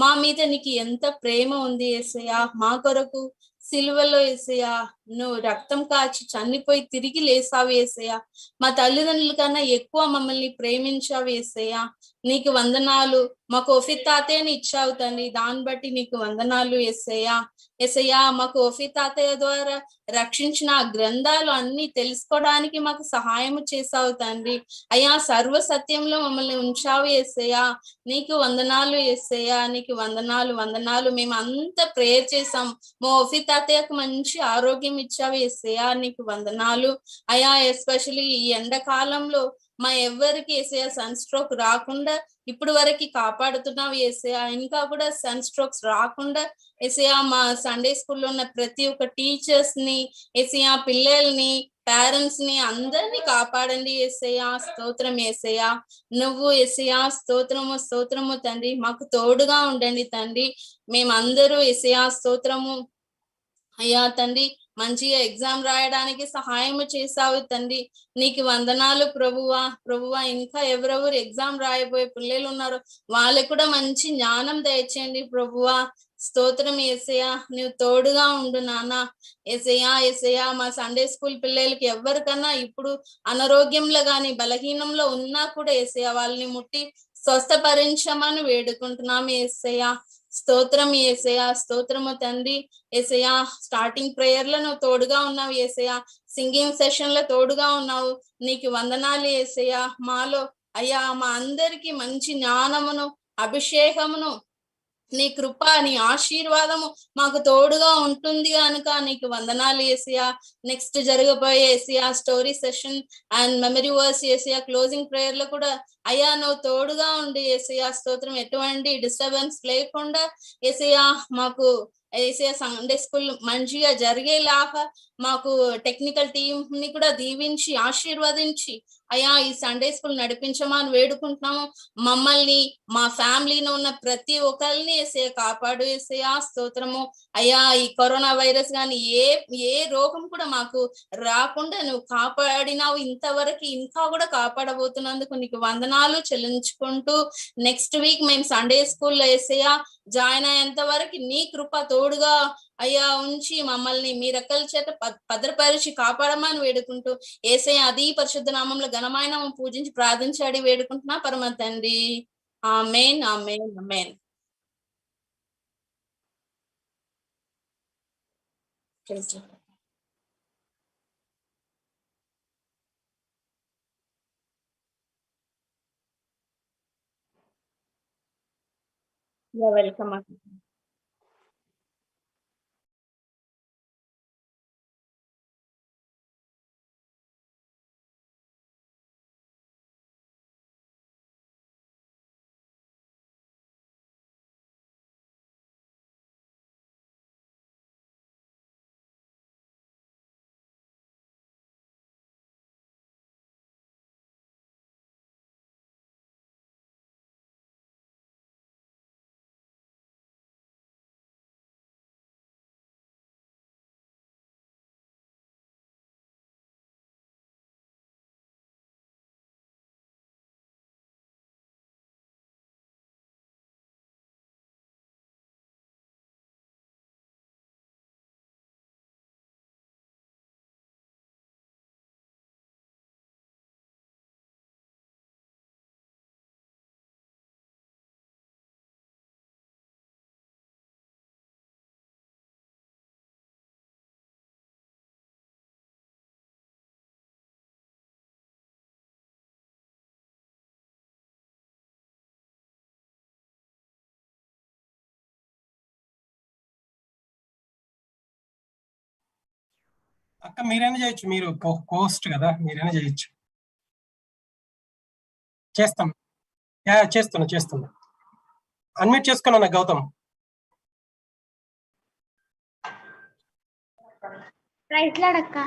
మా మీద నీకు ఎంత ప్రేమ ఉంది యేసయ్యా. మా కొరకు సిలువలో యేసయ్యా నువ్వు రక్తం కాచి చనిపోయి తిరిగి లేసావు యేసయ్యా. మా తల్లిదండ్రుల కన్నా ఎక్కువ మమ్మల్ని ప్రేమించావు యేసయ్యా. నీకు వందనాలు. మాకు ఓఫి తాతయ్యని ఇచ్చావు తండ్రి, దాన్ని బట్టి నీకు వందనాలు యేసయ్యా. యేసయ్యా మాకు ఓఫి తాతయ్య ద్వారా రక్షించిన ఆ గ్రంథాలు అన్ని తెలుసుకోవడానికి మాకు సహాయం చేసావు తండ్రి. అయ్యా సర్వ సత్యంలో మమ్మల్ని ఉంచావు యేసయ్యా. నీకు వందనాలు యేసయ్యా, నీకు వందనాలు వందనాలు. మేము అంత ప్రేయర్ చేసాం, మా ఓఫి తాతయ్యకు మంచి ఆరోగ్యం ఇచ్చావు యేసయ్యా, నీకు వందనాలు. అయ్యా ఎస్పెషల్లీ ఈ ఎండాకాలంలో మా ఎవరికి యేసయ్య సన్ స్ట్రోక్ రాకుండా ఇప్పుడు వరకు కాపాడుతున్నావు యేసయ్య. ఇంకా కూడా సన్ స్ట్రోక్స్ రాకుండా యేసయ్య మా సండే స్కూల్లో ఉన్న ప్రతి ఒక్క టీచర్స్ ని యేసయ్య, పిల్లల్ని, పేరెంట్స్ ని అందరినీ కాపాడండి యేసయ్య. స్తోత్రం యేసయ్య. నువ్వు యేసయ్య స్తోత్రము స్తోత్రము తండ్రి. మాకు తోడుగా ఉండండి తండ్రి. మేమందరూ యేసయ్య స్తోత్రము. అయ్యా తండ్రి మంచిగా ఎగ్జామ్ రాయడానికి సహాయం చేసావు తండ్రి, నీకు వందనాలు ప్రభువా. ప్రభువా ఇంకా ఎవరెవరు ఎగ్జామ్ రాయబోయే పిల్లలు ఉన్నారో వాళ్ళకు కూడా మంచి జ్ఞానం దయచేయండి ప్రభువా. స్తోత్రం యేసయ్యా, నువ్వు తోడుగా ఉండు నాన్న. యేసయ్యా యేసయ్యా మా సండే స్కూల్ పిల్లలకి ఎవరికన్నా ఇప్పుడు అనారోగ్యంలో గాని బలహీనంలో ఉన్నా కూడా యేసయ్యా వాళ్ళని ముట్టి స్వస్థపరించమని వేడుకుంటున్నాము యేసయ్యా. స్తోత్రం యేసయ్యా, స్తోత్రము తండ్రి. యేసయ్యా స్టార్టింగ్ ప్రేయర్ లో నువ్వు తోడుగా ఉన్నావు యేసయ్యా, సింగింగ్ సెషన్ లో తోడుగా ఉన్నావు, నీకు వందనాలు యేసయ్యా. మాలో అయ్యా మా అందరికి మంచి జ్ఞానమును అభిషేకమును నీ కృప, నీ ఆశీర్వాదము మాకు తోడుగా ఉంటుంది కనుక నీకు వందనాలు యేసయ్యా. నెక్స్ట్ జరగబోయే యేసయ్యా story session and memory verse యేసయ్యా క్లోజింగ్ ప్రేయర్ లో కూడా అయ్యా నువ్వు తోడుగా ఉండి యేసయ్యా స్తోత్రం. ఎటువంటి డిస్టర్బెన్స్ లేకుండా యేసయ్యా మాకు యేసయ్యా సండే స్కూల్ మంచిగా జరిగేలాగా మాకు టెక్నికల్ టీమ్ ని కూడా దీవించి ఆశీర్వదించి అయ్యా ఈ సండే స్కూల్ నడిపించమని వేడుకుంటున్నాము. మమ్మల్ని మా ఫ్యామిలీలో ఉన్న ప్రతి ఒక్కరిని యేసయ్యా కాపాడు యేసయ్యా స్తోత్రము. అయ్యా ఈ కరోనా వైరస్ కానీ ఏ రోగం కూడా మాకు రాకుండా నువ్వు కాపాడినావు ఇంతవరకు, ఇంకా కూడా కాపాడబోతున్నందుకు నీకు వందనాలు చెల్లించుకుంటూ నెక్స్ట్ వీక్ మేము సండే స్కూల్లో యేసయ్యా జాయిన్ అయ్యేంత వరకు నీ కృప తోడుగా అయ్యా ఉంచి మమ్మల్ని మీ రెక్కల చేత భద్రపరిచి కాపాడమని వేడుకుంటూ యేసయ్య అది పరిశుద్ధ నామంలో ఘనమైన పూజించి ప్రార్థించాడి వేడుకుంటున్నా పరమ తండ్రి. ఆమేన్ ఆమేన్ ఆమేన్. వెల్కమ్. అక్క మీరైనా చేయొచ్చు, మీరు కోస్ట్ కదా, మీరైనా చేయొచ్చు. చేస్తాం. చేస్తున్నా. అన్మ్యూట్ చేసుకున్నా గౌతమ్. ప్రైజ్ లార్డ్ అక్క.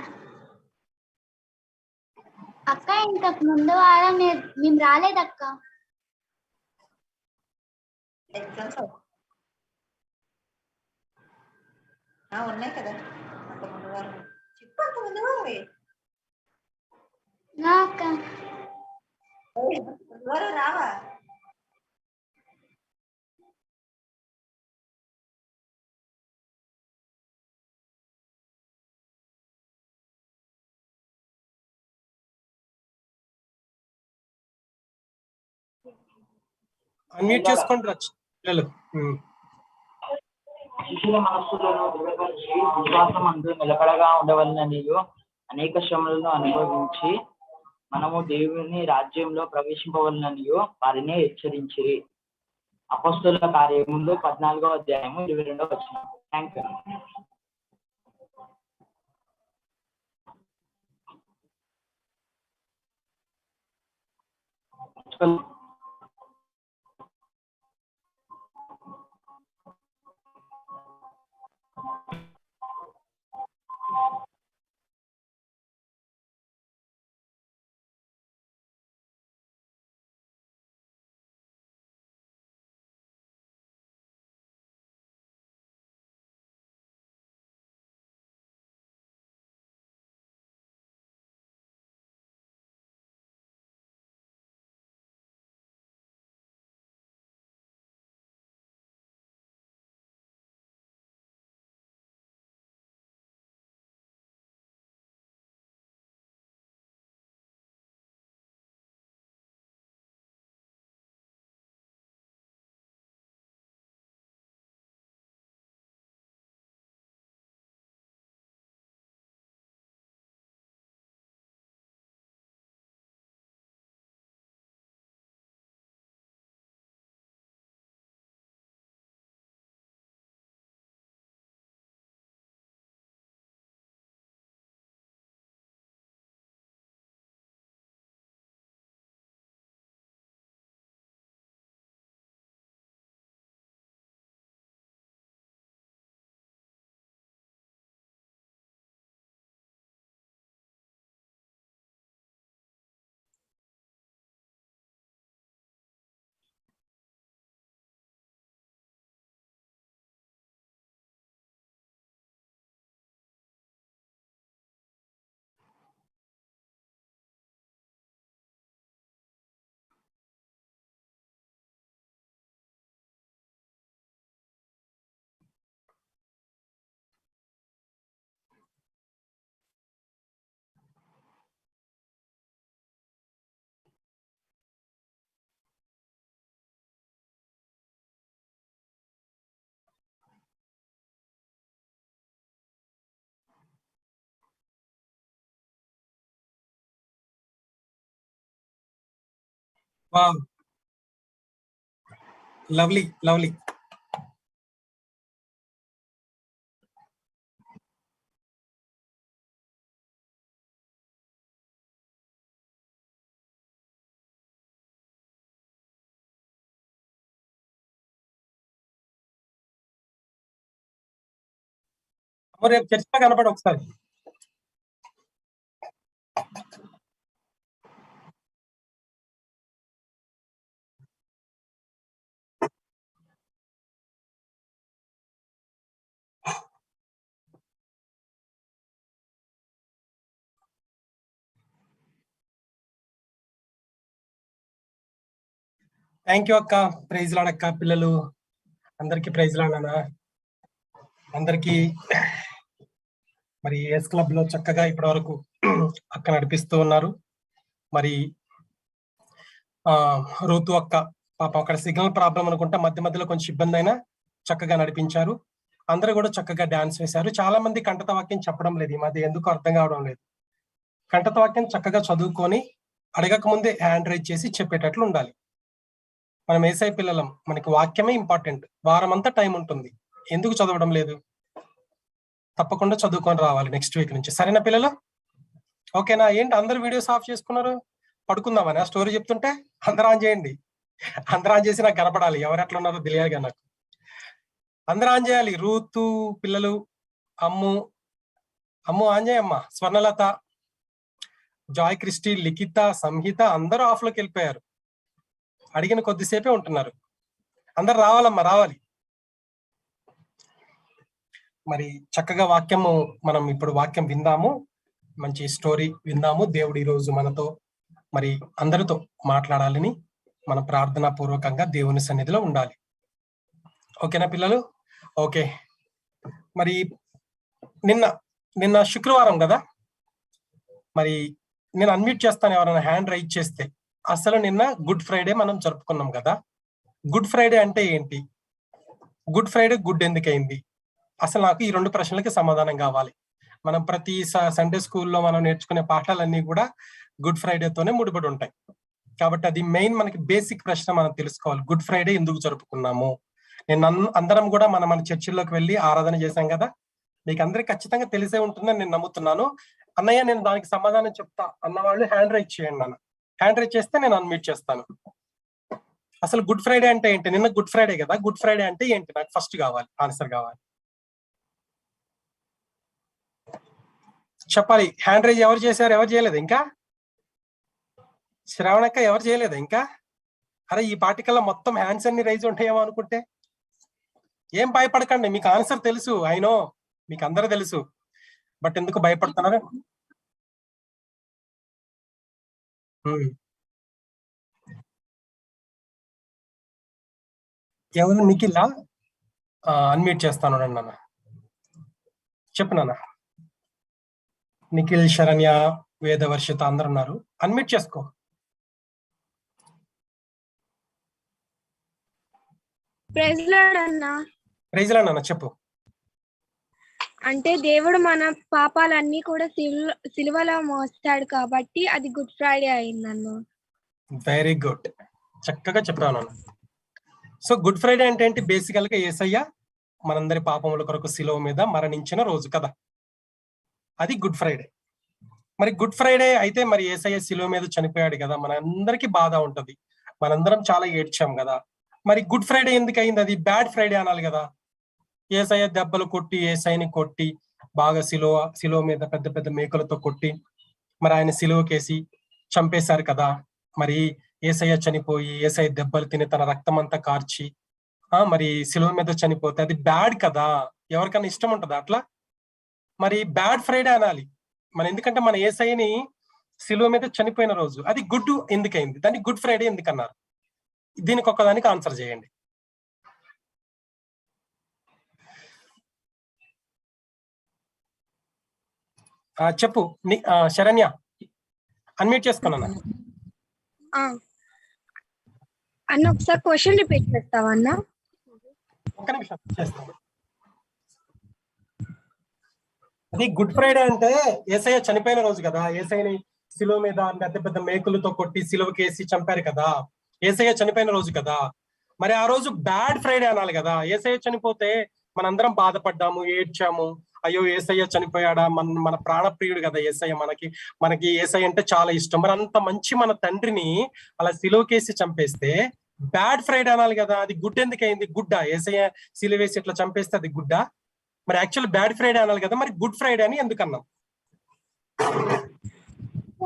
అక్క ఇంతకు ముందు వారం మేము రాలేదక్క. ఎగ్జామ్స్ ఉన్నాయి కదా, అంత ముందు వారం చెప్పు, అంత ముందు వారం అక్క ముందు వారం రావా? అన్మ్యూట్ చేసుకోండి పిల్లలు. శిష్యుల మనస్సులను దృఢపరిచి విశ్వాసం అందు నిలకడగా ఉండవలననియు అనేక శ్రమలను అనుభవించి మనము దేవుని రాజ్యంలో ప్రవేశింపవలననియు వారిని హెచ్చరించిరి. అపొస్తలుల కార్యములు 14వ అధ్యాయము 22వ వచనం. Thank you. Wow, lovely lovely. రేపు చర్చిలో కనపడి ఒకసారి. థ్యాంక్ యూ అక్క. ప్రైజ్ లాడక్క. పిల్లలు అందరికి ప్రైజ్ లాడనా. అందరికి మరి ఎస్ క్లబ్ లో చక్కగా ఇప్పటి వరకు అక్క నడిపిస్తూ ఉన్నారు. మరి ఋతు అక్క పాప అక్కడ సిగ్నల్ ప్రాబ్లం అనుకుంటా, మధ్య మధ్యలో కొంచెం ఇబ్బంది అయినా చక్కగా నడిపించారు. అందరూ కూడా చక్కగా డాన్స్ వేశారు. చాలా మంది కంఠత వాక్యం చెప్పడం లేదు ఈ మధ్య, ఎందుకు అర్థం కావడం లేదు. కంఠత వాక్యం చక్కగా చదువుకొని అడగక ముందే హ్యాండ్ రైజ్ చేసి చెప్పేటట్లు ఉండాలి. మనం యేసయ్య పిల్లలం, మనకి వాక్యమే ఇంపార్టెంట్. వారం అంతా టైం ఉంటుంది, ఎందుకు చదవడం లేదు? తప్పకుండా చదువుకొని రావాలి నెక్స్ట్ వీక్ నుంచి. సరేనా పిల్లలు? ఓకేనా? ఏంటి అందరు వీడియోస్ ఆఫ్ చేసుకున్నారు? పడుకుందామని ఆ స్టోరీ చెప్తుంటే అందరూ ఆన్ చేయండి. అందరూ ఆన్ చేసి నాకు కనపడాలి, ఎవరు ఎట్లా ఉన్నారో తెలియాలిగా నాకు. అందరూ ఆన్ చేయాలి. రూతు పిల్లలు, అమ్ము ఆన్ చేయమ్మా, స్వర్ణలత, జాయ్ క్రిస్టి, లిఖిత, సంహిత అందరూ ఆఫ్ లోకి వెళ్ళిపోయారు. అడిగిన కొద్దిసేపే ఉంటున్నారు. అందరు రావాలమ్మా, రావాలి. మరి చక్కగా వాక్యము మనం ఇప్పుడు వాక్యం విందాము, మంచి స్టోరీ విందాము. దేవుడు ఈ రోజు మనతో మరి అందరితో మాట్లాడాలని మన ప్రార్థనా పూర్వకంగా దేవుని సన్నిధిలో ఉండాలి. ఓకేనా పిల్లలు? ఓకే. మరి నిన్న శుక్రవారం కదా, మరి నేను అన్మ్యూట్ చేస్తాను ఎవరైనా హ్యాండ్ రైజ్ చేస్తే. అసలు నిన్న గుడ్ ఫ్రైడే మనం జరుపుకున్నాం కదా. గుడ్ ఫ్రైడే అంటే ఏంటి? గుడ్ ఫ్రైడే గుడ్ ఎందుకైంది? అసలు నాకు ఈ 2 ప్రశ్నలకి సమాధానం కావాలి. మనం ప్రతి సండే స్కూల్లో మనం నేర్చుకునే పాఠాలన్నీ కూడా గుడ్ ఫ్రైడేతోనే ముడిపడి ఉంటాయి. కాబట్టి అది మెయిన్ మనకి బేసిక్ ప్రశ్న మనం తెలుసుకోవాలి. గుడ్ ఫ్రైడే ఎందుకు జరుపుకున్నాము? అందరం కూడా మన చర్చిల్లోకి వెళ్ళి ఆరాధన చేశాం కదా. మీకు అందరికి ఖచ్చితంగా తెలిసే ఉంటుందని నేను నమ్ముతున్నాను. అన్నయ్య నేను దానికి సమాధానం చెప్తా అన్నవాళ్ళు హ్యాండ్ రైజ్ చేయండి. అన్న హ్యాండ్ రైజ్ చేస్తే నేను అన్మ్యూట్ చేస్తాను. అసలు గుడ్ ఫ్రైడే అంటే ఏంటి? నిన్న గుడ్ ఫ్రైడే కదా, గుడ్ ఫ్రైడే అంటే ఏంటి? నాకు ఫస్ట్ కావాలి, ఆన్సర్ కావాలి. చెప్పాలి. హ్యాండ్ రైజ్ ఎవరు చేశారు? ఎవరు చేయలేదు ఇంకా? శ్రావణక్క ఎవరు చేయలేదు ఇంకా? అరే ఈ పార్టికల్లో మొత్తం హ్యాండ్స్ అన్ని రైజ్ ఉంటాయేమో అనుకుంటే. ఏం భయపడకండి, మీకు ఆన్సర్ తెలుసు. అయినో మీకు అందరూ తెలుసు, బట్ ఎందుకు భయపడుతున్నారు? ఎవరు? నిఖిల్ అన్మ్యూట్ చేస్తాను నాన్న. చెప్పు నాన్న. నిఖిల్, శరణ్య, వేదవర్షిత అందరు ఉన్నారు, అన్మ్యూట్ చేసుకో. ప్రైజ్ లార్డ్ అన్న. ప్రైజ్ లార్డ్ అన్న, చెప్పు. అంటే దేవుడు మన పాపాలన్నీ కూడా సిలువలో మోస్తాడు కాబట్టి అది గుడ్ ఫ్రైడే అయిందన్న. వెరీ గుడ్, చక్కగా చెప్పాను. సో గుడ్ ఫ్రైడే అంటే ఏంటి? బేసికల్ గా యేసయ్య మనందరి పాపముల కొరకు సిలువ మీద మరణించిన రోజు కదా, అది గుడ్ ఫ్రైడే. మరి గుడ్ ఫ్రైడే అయితే మరి యేసయ్య సిలువ మీద చనిపోయాడు కదా, మనందరికీ బాధ ఉంటది, మనందరం చాలా ఏడ్చాం కదా. మరి గుడ్ ఫ్రైడే ఎందుకు అయింది? అది బ్యాడ్ ఫ్రైడే అనాలి కదా. యేసయ్య దెబ్బలు కొట్టి, యేసయ్యని కొట్టి బాగా సిలువ మీద పెద్ద పెద్ద మేకులతో కొట్టి మరి ఆయన సిలువకేసి చంపేశారు కదా. మరి యేసయ్య చనిపోయి, యేసయ్య దెబ్బలు తిని తన రక్తం అంతా కార్చి మరి సిలువ మీద చనిపోతే అది బ్యాడ్ కదా. ఎవరికైనా ఇష్టం ఉంటుందా అట్లా? మరి బ్యాడ్ ఫ్రైడే అనాలి మన, ఎందుకంటే మన యేసయ్యని సిలువ మీద చనిపోయిన రోజు. అది గుడ్ ఎందుకైంది? దాన్ని గుడ్ ఫ్రైడే ఎందుకన్నారు? దీనికి ఒక్కదానికి ఆన్సర్ చేయండి. చెప్పు శరణ్య, అన్మ్యూట్ చేసుకున్నా. అన్న ఒకసారి క్వశ్చన్ రిపీట్ చేస్తావా అన్న? ఒక్క నిమిషం చేస్తాను. అది గుడ్ ఫ్రైడే అంటే యేసయ్య చనిపోయిన రోజు కదా. యేసయ్యని సిలువ మీద పెద్ద పెద్ద మేకులతో కొట్టి సిలువకేసి చంపారు కదా. యేసయ్య చనిపోయిన రోజు కదా. మరి ఆ రోజు బ్యాడ్ ఫ్రైడే అనాలి కదా. యేసయ్య చనిపోతే మనందరం బాధపడ్డాము, ఏడ్చాము, అయ్యో యేసయ్య చనిపోయాడా, మన ప్రాణప్రియుడు కదా యేసయ్య, మనకి యేసయ్య అంటే చాలా ఇష్టం. మరి అంత మంచి మన తండ్రిని అలా సిలువకేసి చంపేస్తే బ్యాడ్ ఫ్రైడే అనాలి కదా. అది గుడ్ ఎందుకైంది? గుడ్డా? యేసయ్య సిలువేసి ఇట్లా చంపేస్తే అది గుడ్డా? మరి యాక్చువల్ బ్యాడ్ ఫ్రైడే అనాలి కదా. మరి గుడ్ ఫ్రైడే అని ఎందుకన్నాం?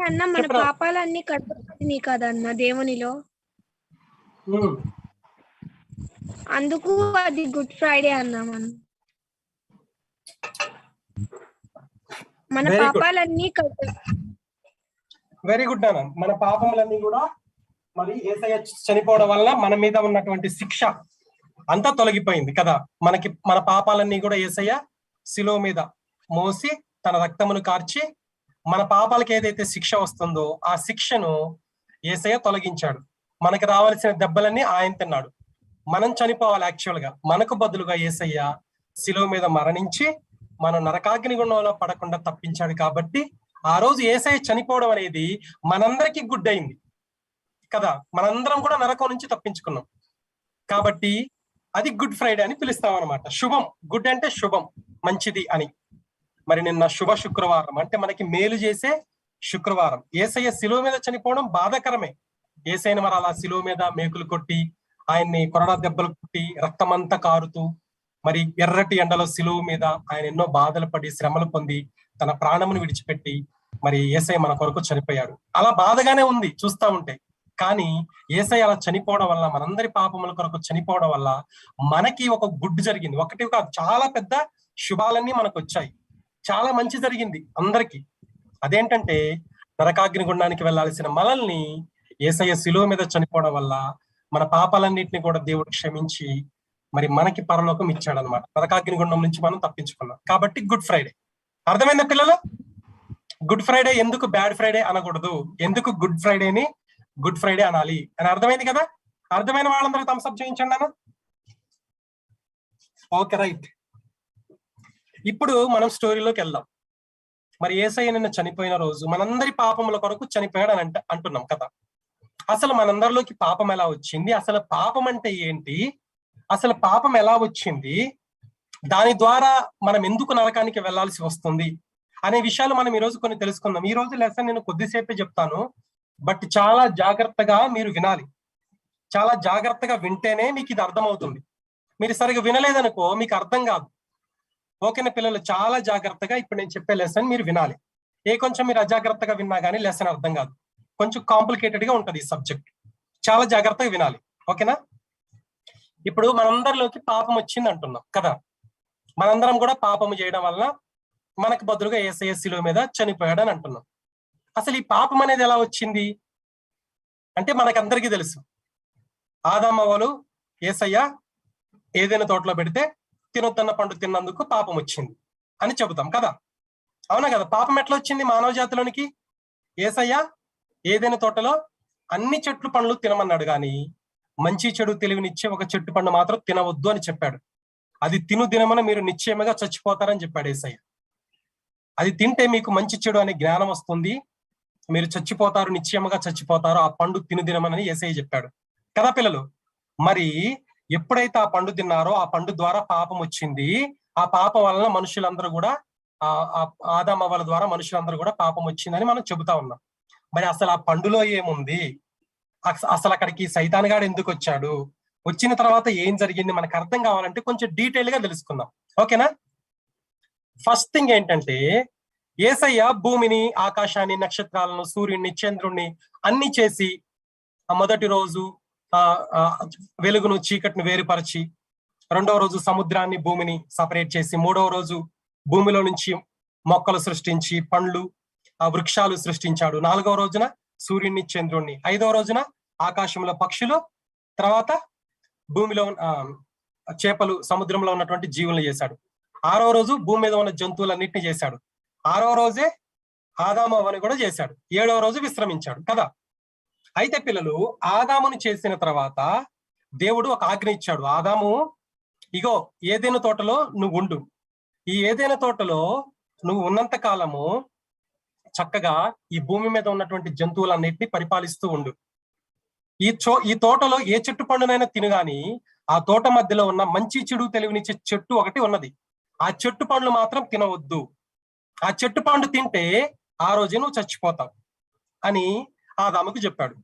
అన్న మన పాపాలన్నీ కడుగుతుంది కదన్న దేవునిలో, అందుకు అది గుడ్ ఫ్రైడే అన్నామన్న. మన పాపాలన్నీ వెరీ గుడ్ అన్న. మన పాపములన్నీ కూడా మరి యేసయ్య చనిపోవడం వల్ల మన మీద ఉన్నటువంటి శిక్ష అంతా తొలగిపోయింది కదా. మన పాపాలన్నీ కూడా యేసయ్య శిలువ మీద మోసి తన రక్తమును కార్చి మన పాపాలకి ఏదైతే శిక్ష వస్తుందో ఆ శిక్షను యేసయ్య తొలగించాడు. మనకి రావాల్సిన దెబ్బలన్నీ ఆయన తిన్నాడు. మనం చనిపోవాలి యాక్చువల్ గా. మనకు బదులుగా యేసయ్య శిలువ మీద మరణించి మనం నరకాగ్ని గుండంలో పడకుండా తప్పించాడు. కాబట్టి ఆ రోజు యేసయ్య చనిపోవడం అనేది మనందరికీ గుడ్ అయింది కదా. మనందరం కూడా నరకం నుంచి తప్పించుకున్నాం. కాబట్టి అది గుడ్ ఫ్రైడే అని పిలుస్తాం అనమాట. శుభం, గుడ్ అంటే శుభం, మంచిది అని. మరి నిన్న శుభ శుక్రవారం అంటే మనకి మేలు చేసే శుక్రవారం. యేసయ్య శిలువ మీద చనిపోవడం బాధాకరమే. యేసయ్యను మరి అలా శిలువ మీద మేకులు కొట్టి, ఆయన్ని కొరడా దెబ్బలు కొట్టి, రక్తమంతా కారుతూ, మరి ఎర్రటి ఎండలో శిలువ మీద ఆయన ఎన్నో బాధలు పడి శ్రమలు పొంది తన ప్రాణమును విడిచిపెట్టి మరి యేసయ్య మన కొరకు చనిపోయాడు. అలా బాధగానే ఉంది చూస్తా ఉంటే. కానీ యేసయ్య అలా చనిపోవడం వల్ల, మనందరి పాపముల కొరకు చనిపోవడం వల్ల మనకి ఒక గుడ్ జరిగింది. ఒకటి కాదు, చాలా పెద్ద శుభాలన్నీ మనకు వచ్చాయి. చాలా మంచి జరిగింది అందరికి. అదేంటంటే నరకాగ్ని గుండానికి వెళ్లాల్సిన మనల్ని యేసయ్య శిలువ మీద చనిపోవడం వల్ల మన పాపాలన్నింటినీ కూడా దేవుడు క్షమించి మరి మనకి పరలోకం ఇచ్చాడు అనమాట. నరకాగ్ని గుండం నుంచి మనం తప్పించుకున్నాం. కాబట్టి గుడ్ ఫ్రైడే. అర్థమైందా పిల్లలు? గుడ్ ఫ్రైడే ఎందుకు బ్యాడ్ ఫ్రైడే అనకూడదు, ఎందుకు గుడ్ ఫ్రైడేని గుడ్ ఫ్రైడే అనాలి అని అర్థమైంది కదా. అర్థమైన వాళ్ళందరూ థమ్స్అప్ చేయించండి అన్న. Okay, right. ఇప్పుడు మనం స్టోరీలోకి వెళ్దాం. మరి యేసయ్య నిన్న చనిపోయిన రోజు మనందరి పాపముల కొరకు చనిపోయాడు అని అంటున్నాం కదా. అసలు మనందరిలోకి పాపం ఎలా వచ్చింది, అసలు పాపం అంటే ఏంటి, అసలు పాపం ఎలా వచ్చింది, దాని ద్వారా మనం ఎందుకు నరకానికి వెళ్లాల్సి వస్తుంది అనే విషయాలు మనం ఈ రోజు కొన్ని తెలుసుకుందాం. ఈ రోజు లెసన్ నేను కొద్దిసేపే చెప్తాను, బట్ చాలా జాగ్రత్తగా మీరు వినాలి. చాలా జాగ్రత్తగా వింటేనే మీకు ఇది అర్థమవుతుంది. మీరు సరిగా వినలేదనుకో మీకు అర్థం కాదు. ఓకేనా పిల్లలు? చాలా జాగ్రత్తగా ఇప్పుడు నేను చెప్పే లెసన్ మీరు వినాలి. కొంచెం మీరు అజాగ్రత్తగా విన్నా కానీ లెసన్ అర్థం కాదు. కొంచెం కాంప్లికేటెడ్ గా ఉంటది ఈ సబ్జెక్ట్. చాలా జాగ్రత్తగా వినాలి. ఓకేనా? ఇప్పుడు మనందరిలోకి పాపం వచ్చింది అంటున్నాం కదా. మనందరం కూడా పాపము చేయడం వల్ల మనకు బదులుగా యేసయ్య శిలువ మీద చనిపోయాడు అని అంటున్నాం. అసలు ఈ పాపం అనేది ఎలా వచ్చింది అంటే మనకందరికీ తెలుసు. ఆదామవ్వలు యేసయ్య ఏదైనా తోటలో పెడితే తినొద్దన్న పండు తిన్నందుకు పాపం వచ్చింది అని చెబుతాం కదా. అవునా కదా? పాపం ఎట్లా వచ్చింది మానవ జాతిలోనికి? యేసయ్య ఏదైనా తోటలో అన్ని చెట్లు పండ్లు తినమన్నాడు, కానీ మంచి చెడు తెలివినిచ్చే ఒక చెట్టు పండు మాత్రం తినవద్దు అని చెప్పాడు. అది తిను దినమన మీరు నిశ్చయముగా చచ్చిపోతారని చెప్పాడు యేసయ్య. అది తింటే మీకు మంచి చెడు అనే జ్ఞానం వస్తుంది, మీరు చచ్చిపోతారు, నిశ్చయముగా చచ్చిపోతారు, ఆ పండు తిను దినమని యేసయ్య చెప్పాడు కదా పిల్లలు. మరి ఎప్పుడైతే ఆ పండు తిన్నారో ఆ పండు ద్వారా పాపం వచ్చింది. ఆ పాపం వలన మనుషులందరూ కూడా ఆదామవ్వల ద్వారా మనుషులందరూ కూడా పాపం వచ్చిందని మనం చెబుతా ఉన్నాం. మరి అసలు ఆ పండులో ఏముంది, అసలు అక్కడికి సైతాన్ గాడు ఎందుకు వచ్చాడు, వచ్చిన తర్వాత ఏం జరిగింది మనకు అర్థం కావాలంటే కొంచెం డీటెయిల్ గా తెలుసుకుందాం. ఓకేనా? ఫస్ట్ థింగ్ ఏంటంటే యేసయ్య భూమిని, ఆకాశాన్ని, నక్షత్రాలను, సూర్యుడిని, చంద్రుణ్ణి అన్ని చేసి ఆ మొదటి రోజు వెలుగును చీకటిని వేరుపరిచి, రెండవ రోజు సముద్రాన్ని భూమిని సపరేట్ చేసి, మూడవ రోజు భూమిలో నుంచి మొక్కలు సృష్టించి పండ్లు వృక్షాలు సృష్టించాడు, నాలుగవ రోజున సూర్యుడిని, చంద్రుణ్ణి, ఐదవ రోజున ఆకాశంలో పక్షులు, తర్వాత భూమిలో చేపలు, సముద్రంలో ఉన్నటువంటి జీవులను చేశాడు, ఆరవ రోజు భూమి మీద ఉన్న జంతువులన్నింటినీ చేశాడు, ఆరవ రోజే ఆదామవ్వని కూడా చేశాడు, ఏడవ రోజు విశ్రమించాడు కదా. అయితే పిల్లలు, ఆదామును చేసిన తర్వాత దేవుడు ఒక ఆజ్ఞ ఇచ్చాడు. ఆదాము, ఇగో ఏదైనా తోటలో నువ్వు ఉండు, ఈ ఏదైనా తోటలో నువ్వు ఉన్నంత కాలము చక్కగా ఈ భూమి మీద ఉన్నటువంటి జంతువులన్నిటిని పరిపాలిస్తూ ఉండు. ఈ తోటలో ఏ చెట్టు పండునైనా తినుగాని ఆ తోట మధ్యలో ఉన్న మంచి చెడు తెలివినిచ్చే చెట్టు ఒకటి ఉన్నది, ఆ చెట్టు పండ్లు మాత్రం తినవద్దు, ఆ చెట్టు పండు తింటే ఆ రోజే నువ్వు చచ్చిపోతావు అని ఆదాముకు చెప్పాడు.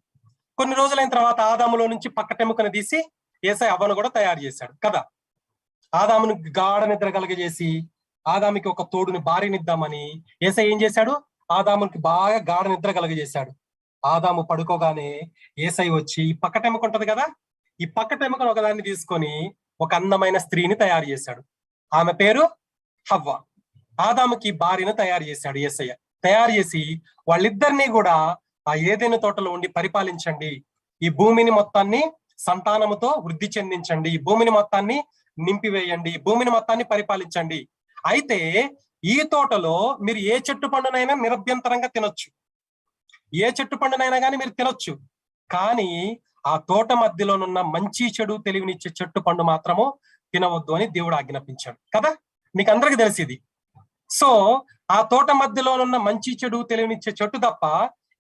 కొన్ని రోజులైన తర్వాత ఆదాములో నుంచి పక్కటెముకను తీసి యేసయ్య అవ్వను కూడా తయారు చేశాడు కదా. ఆదామును గాఢ నిద్ర కలగజేసి ఆదాముకి ఒక తోడుని భార్యనిద్దామని యేసయ్య ఏం చేశాడు, ఆదామునికి బాగా గాఢ నిద్ర కలగజేశాడు. ఆదాము పడుకోగానే యేసయ్య వచ్చి ఈ పక్కటెముక ఉంటది కదా, ఈ పక్కటెముకను ఒకదాన్ని తీసుకొని ఒక అందమైన స్త్రీని తయారు చేశాడు. ఆమె పేరు హవ్వ. ఆదాముకి భార్యను తయారు చేశాడు యేసయ్య. తయారు చేసి వాళ్ళిద్దరినీ కూడా ఆ ఏదైనా తోటలో ఉండి పరిపాలించండి, ఈ భూమిని మొత్తాన్ని సంతానముతో వృద్ధి చెందించండి, ఈ భూమిని మొత్తాన్ని నింపివేయండి, ఈ భూమిని మొత్తాన్ని పరిపాలించండి. అయితే ఈ తోటలో మీరు ఏ చెట్టు పండునైనా నిరభ్యంతరంగా తినొచ్చు, ఏ చెట్టు పండునైనా కానీ మీరు తినొచ్చు, కానీ ఆ తోట మధ్యలోనున్న మంచి చెడు తెలివినిచ్చే చెట్టు పండు మాత్రము తినవద్దు అని దేవుడు ఆజ్ఞాపించాడు కదా. మీకు అందరికి తెలిసి ఇది. సో ఆ తోట మధ్యలోనున్న మంచి చెడు తెలివినిచ్చే చెట్టు తప్ప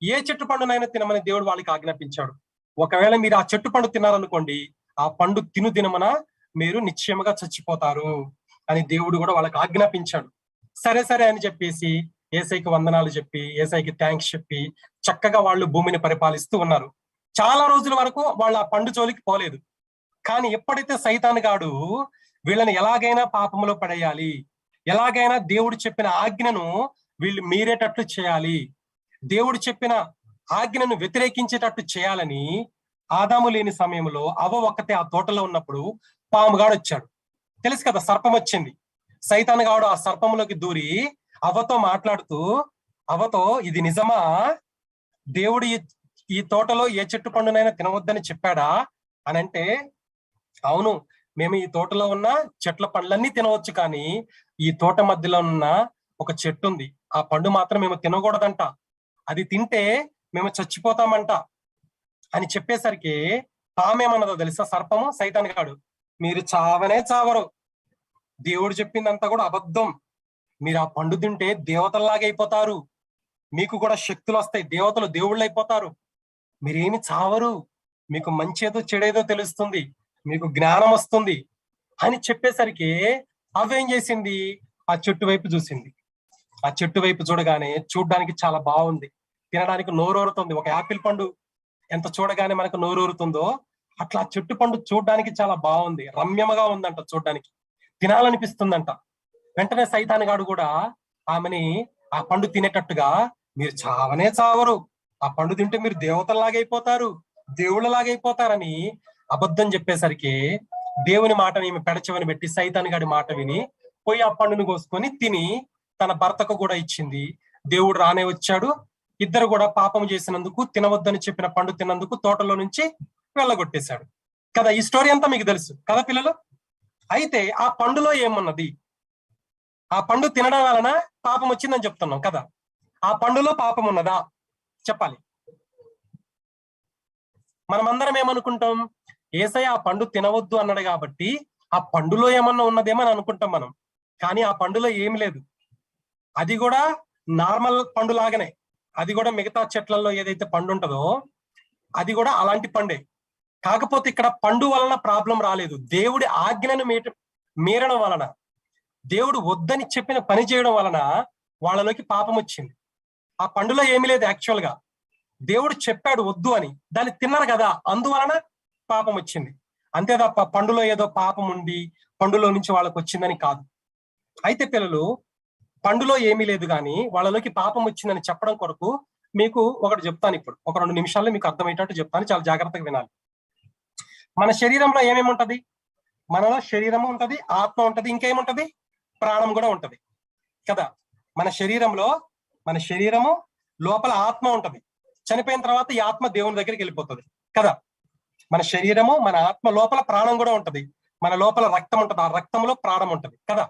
ఏ చెట్టు పండునైనా తినమని దేవుడు వాళ్ళకి ఆజ్ఞాపించాడు. ఒకవేళ మీరు ఆ చెట్టు పండు తిన్నారనుకోండి, ఆ పండు తిను దినమున మీరు నిశ్చయముగా చచ్చిపోతారు అని దేవుడు కూడా వాళ్ళకి ఆజ్ఞాపించాడు. సరే సరే అని చెప్పేసి యేసయ్యకి వందనాలు చెప్పి యేసయ్యకి థ్యాంక్స్ చెప్పి చక్కగా వాళ్ళు భూమిని పరిపాలిస్తూ ఉన్నారు. చాలా రోజుల వరకు వాళ్ళు ఆ పండు జోలికి పోలేదు. కానీ ఎప్పుడైతే సైతాను గాడు వీళ్ళని ఎలాగైనా పాపంలో పడేయాలి, ఎలాగైనా దేవుడు చెప్పిన ఆజ్ఞను వీళ్ళు మీరేటట్లు చేయాలి, దేవుడు చెప్పిన ఆజ్ఞను వ్యతిరేకించేటట్టు చేయాలని ఆదాము లేని సమయంలో అవ్వ ఒక్కతే ఆ తోటలో ఉన్నప్పుడు పాముగాడు వచ్చాడు. తెలుసు కదా, సర్పం వచ్చింది. సైతాను గాడు ఆ సర్పంలోకి దూరి అవ్వతో మాట్లాడుతూ, అవ్వతో ఇది నిజమా, దేవుడు ఈ తోటలో ఏ చెట్టు పండునైనా తినవద్దని చెప్పాడా అని అంటే, అవును, మేము ఈ తోటలో ఉన్న చెట్ల పండ్లన్నీ తినవచ్చు, కానీ ఈ తోట మధ్యలో ఉన్న ఒక చెట్టు ఉంది, ఆ పండు మాత్రం మేము తినకూడదంట, అది తింటే మేము చచ్చిపోతామంట అని చెప్పేసరికి తామేమన్నదో తెలుసా సర్పము, సైతాన్ గాడు, మీరు చావనే చావరు, దేవుడు చెప్పిందంతా కూడా అబద్ధం, మీరు ఆ పండు తింటే దేవతల్లాగా అయిపోతారు, మీకు కూడా శక్తులు వస్తాయి, దేవతలు దేవుళ్ళు అయిపోతారు, మీరేమి చావరు, మీకు మంచేదో చెడేదో తెలుస్తుంది, మీకు జ్ఞానం వస్తుంది అని చెప్పేసరికి అవేం చేసింది, ఆ చెట్టు వైపు చూసింది. ఆ చెట్టు వైపు చూడగానే చూడడానికి చాలా బాగుంది, తినడానికి నోరూరుతుంది. ఒక యాపిల్ పండు ఎంత చూడగానే మనకు నోరూరుతుందో అట్లా చెట్టు పండు చూడడానికి చాలా బాగుంది, రమ్యముగా ఉందంట, చూడడానికి తినాలనిపిస్తుందంట. వెంటనే సైతాన్ గాడు కూడా ఆమెని ఆ పండు తినేటట్టుగా, మీరు చావనే చావరు, ఆ పండు తింటే మీరు దేవతల్లాగైపోతారు, దేవుళ్ళలాగైపోతారని అబద్ధం చెప్పేసరికి దేవుని మాటని ఈమె పెడచెవిని పెట్టి సైతాన్ గాడి మాట విని పోయి ఆ పండును కోసుకొని తిని తన భర్తకు కూడా ఇచ్చింది. దేవుడు రానే వచ్చాడు, ఇద్దరు కూడా పాపం చేసినందుకు, తినవద్దని చెప్పిన పండు తిన్నందుకు తోటలో నుంచి వెళ్ళగొట్టేశాడు కదా. ఈ స్టోరీ అంతా మీకు తెలుసు కదా పిల్లలు. అయితే ఆ పండులో ఏమున్నది, ఆ పండు తినడం వలన పాపం వచ్చిందని చెప్తున్నాం కదా, ఆ పండులో పాపం ఉన్నదా చెప్పాలి. మనమందరం ఏమనుకుంటాం, యేసయ్య ఆ పండు తినవద్దు అన్నాడు కాబట్టి ఆ పండులో ఏమన్నా ఉన్నదేమో అని అనుకుంటాం మనం, కానీ ఆ పండులో ఏమి లేదు. అది కూడా నార్మల్ పండు లాగానే, అది కూడా మిగతా చెట్లలో ఏదైతే పండు ఉంటుందో అది కూడా అలాంటి పండే. కాకపోతే ఇక్కడ పండు వలన ప్రాబ్లం రాలేదు, దేవుడి ఆజ్ఞను మీరడం వలన, దేవుడు వద్దని చెప్పిన పని చేయడం వలన వాళ్ళలోకి పాపం వచ్చింది. ఆ పండులో ఏమీ లేదు, యాక్చువల్ గా దేవుడు చెప్పాడు వద్దు అని, దాన్ని తిన్నారు కదా, అందువలన పాపం వచ్చింది. అంతే తప్ప పండులో ఏదో పాపం ఉండి పండులో నుంచి వాళ్ళకి వచ్చిందని కాదు. అయితే పిల్లలు, పండులో ఏమీ లేదు కానీ వాళ్ళలోకి పాపం వచ్చిందని చెప్పడం కొరకు మీకు ఒకటి చెప్తాను. ఇప్పుడు ఒక 2 నిమిషాల్లో మీకు అర్థమయ్యేటట్టు చెప్తాను, చాలా జాగ్రత్తగా వినాలి. మన శరీరంలో ఏమేమి ఉంటది, మనలో శరీరము ఉంటది, ఆత్మ ఉంటది, ఇంకేముంటది, ప్రాణం కూడా ఉంటది కదా. మన శరీరము లోపల ఆత్మ ఉంటది, చనిపోయిన తర్వాత ఈ ఆత్మ దేవుని దగ్గరికి వెళ్ళిపోతుంది కదా. మన శరీరము, మన ఆత్మ లోపల ప్రాణం కూడా ఉంటది, మన లోపల రక్తం ఉంటది, ఆ రక్తంలో ప్రాణం ఉంటది కదా.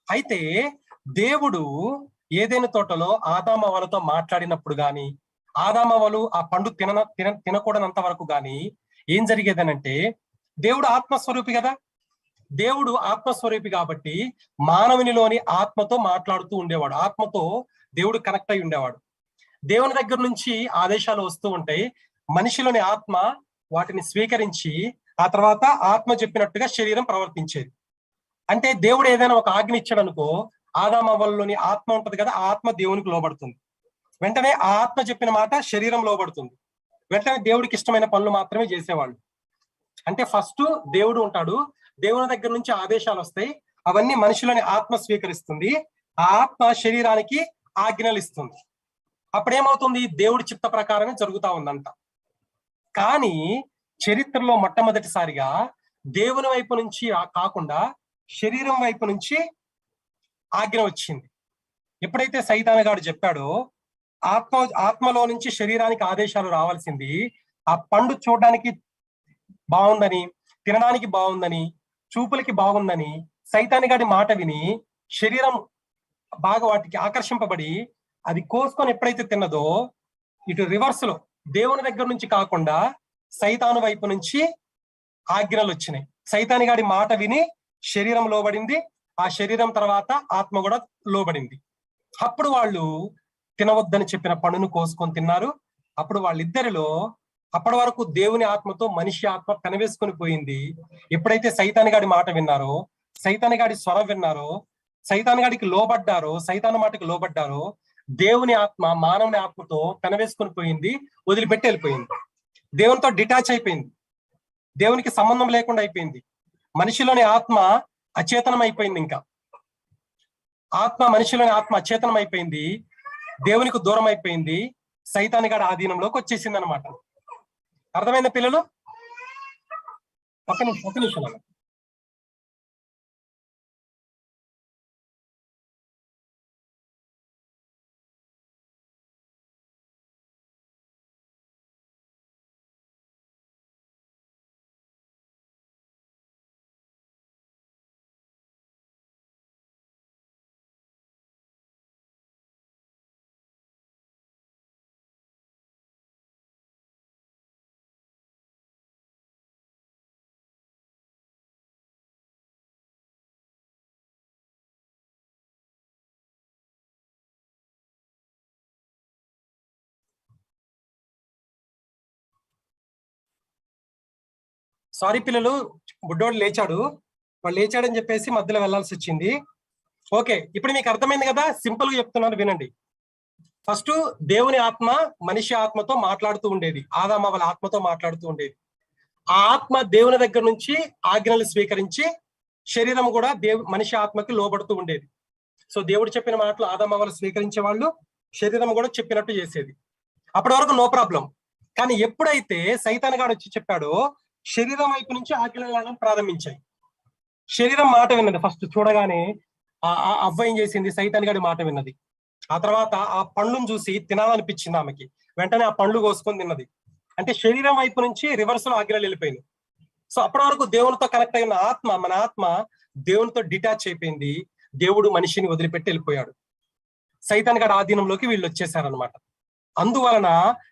అయితే దేవుడు ఏదైనా తోటలో ఆదామవ్వలతో మాట్లాడినప్పుడు గాని, ఆదామవ్వలు ఆ పండు తినకూడనంత వరకు గాని ఏం జరిగేదనంటే, దేవుడు ఆత్మస్వరూపి కదా, దేవుడు ఆత్మస్వరూపి కాబట్టి మానవునిలోని ఆత్మతో మాట్లాడుతూ ఉండేవాడు, ఆత్మతో దేవుడు కనెక్ట్ అయి ఉండేవాడు. దేవుని దగ్గర నుంచి ఆదేశాలు వస్తూ ఉంటాయి, మనిషిలోని ఆత్మ వాటిని స్వీకరించి ఆ తర్వాత ఆత్మ చెప్పినట్టుగా శరీరం ప్రవర్తించేది. అంటే దేవుడు ఏదైనా ఒక ఆజ్ఞ ఇచ్చాడు అనుకో, ఆదామవ్వలోని ఆత్మ ఉంటది కదా, ఆ ఆత్మ దేవునికి లోబడుతుంది. వెంటనే ఆ ఆత్మ చెప్పిన మాట శరీరం లోబడుతుంది. వెంటనే దేవుడికి ఇష్టమైన పనులు మాత్రమే చేసేవాళ్ళు. అంటే ఫస్ట్ దేవుడు ఉంటాడు, దేవుని దగ్గర నుంచి ఆదేశాలు వస్తాయి, అవన్నీ మనిషిలోని ఆత్మ స్వీకరిస్తుంది, ఆ ఆత్మ శరీరానికి ఆజ్ఞలు ఇస్తుంది. అప్పుడేమవుతుంది, దేవుడి చిత్త ప్రకారమే జరుగుతా ఉందంట. కానీ చరిత్రలో మొట్టమొదటిసారిగా దేవుని వైపు నుంచి కాకుండా శరీరం వైపు నుంచి ఆజ్ఞ వచ్చింది. ఎప్పుడైతే సైతానుగాడు చెప్పాడో ఆత్మలో నుంచి శరీరానికి ఆదేశాలు రావాల్సింది, ఆ పండు చూడడానికి బాగుందని, తినడానికి బాగుందని, చూపులకి బాగుందని సైతానుగాడి మాట విని శరీరం బాగా వాటికి ఆకర్షింపబడి అది కోసుకొని ఎప్పుడైతే తిన్నదో, ఇటు రివర్స్ లో దేవుని దగ్గర నుంచి కాకుండా సైతాను వైపు నుంచి ఆజ్ఞలు వచ్చినాయి. సైతానుగాడి మాట విని శరీరం లోబడింది, ఆ శరీరం తర్వాత ఆత్మ కూడా లోబడింది. అప్పుడు వాళ్ళు తినవద్దని చెప్పిన పండును కోసుకొని తిన్నారు. అప్పుడు వాళ్ళిద్దరిలో అప్పటి వరకు దేవుని ఆత్మతో మనిషి ఆత్మ పెనవేసుకొని పోయింది. ఎప్పుడైతే సైతానుగాడి మాట విన్నారో, సైతానుగాడి స్వరం విన్నారో, సైతానుగాడికి లోబడ్డారో, సైతాను మాటకి లోబడ్డారో, దేవుని ఆత్మ మానవుని ఆత్మతో పెనవేసుకొని పోయింది, వదిలిపెట్టి వెళ్ళిపోయింది. దేవునితో డిటాచ్ అయిపోయింది, దేవునికి సంబంధం లేకుండా అయిపోయింది. మనిషిలోని ఆత్మ అచేతనం అయిపోయింది. ఇంకా మనిషిలోని ఆత్మ అచేతనం అయిపోయింది, దేవునికి దూరం అయిపోయింది, సైతానుగాడి ఆధీనంలోకి వచ్చేసింది అనమాట. అర్థమైందా పిల్లలు? ఒక నిమిషం అన్న. సారీ పిల్లలు, బుడ్డోడు లేచాడు, వాళ్ళు లేచాడని చెప్పేసి మధ్యలో వెళ్లాల్సి వచ్చింది. ఓకే, ఇప్పుడు మీకు అర్థమైంది కదా, సింపుల్ గా చెప్తున్నాను వినండి. ఫస్ట్ దేవుని ఆత్మ మనిషి ఆత్మతో మాట్లాడుతూ ఉండేది, ఆదామవ్వల ఆత్మతో మాట్లాడుతూ ఉండేది. ఆ ఆత్మ దేవుని దగ్గర నుంచి ఆజ్ఞలు స్వీకరించి శరీరం కూడా మనిషి ఆత్మకి లోబడుతూ ఉండేది. సో దేవుడు చెప్పిన మాటలు ఆదామవ్వలు స్వీకరించే వాళ్ళు, శరీరం కూడా చెప్పినట్టు చేసేది. అప్పటి వరకు నో ప్రాబ్లం. కానీ ఎప్పుడైతే సైతానుగాడు వచ్చి చెప్పాడో, శరీరం వైపు నుంచి ఆజ్ఞలు రావడం ప్రారంభించాయి. శరీరం మాట విన్నది. ఫస్ట్ చూడగానే ఆ అవ్వ ఏం చేసింది, సైతానుగాడి మాట విన్నది. ఆ తర్వాత ఆ పండ్లను చూసి తినాలనిపించింది ఆమెకి, వెంటనే ఆ పండ్లు కోసుకొని తిన్నది. అంటే శరీరం వైపు నుంచి రివర్స్ లో ఆజ్ఞలు వెళ్ళిపోయింది. సో అప్పటి వరకు దేవునితో కనెక్ట్ అయిన ఆత్మ, మన ఆత్మ దేవునితో డిటాచ్ అయిపోయింది, దేవుడు మనిషిని వదిలిపెట్టి వెళ్ళిపోయాడు. సైతానుగాడి ఆధీనంలోకి వీళ్ళు వచ్చేసారనమాట. అందువలన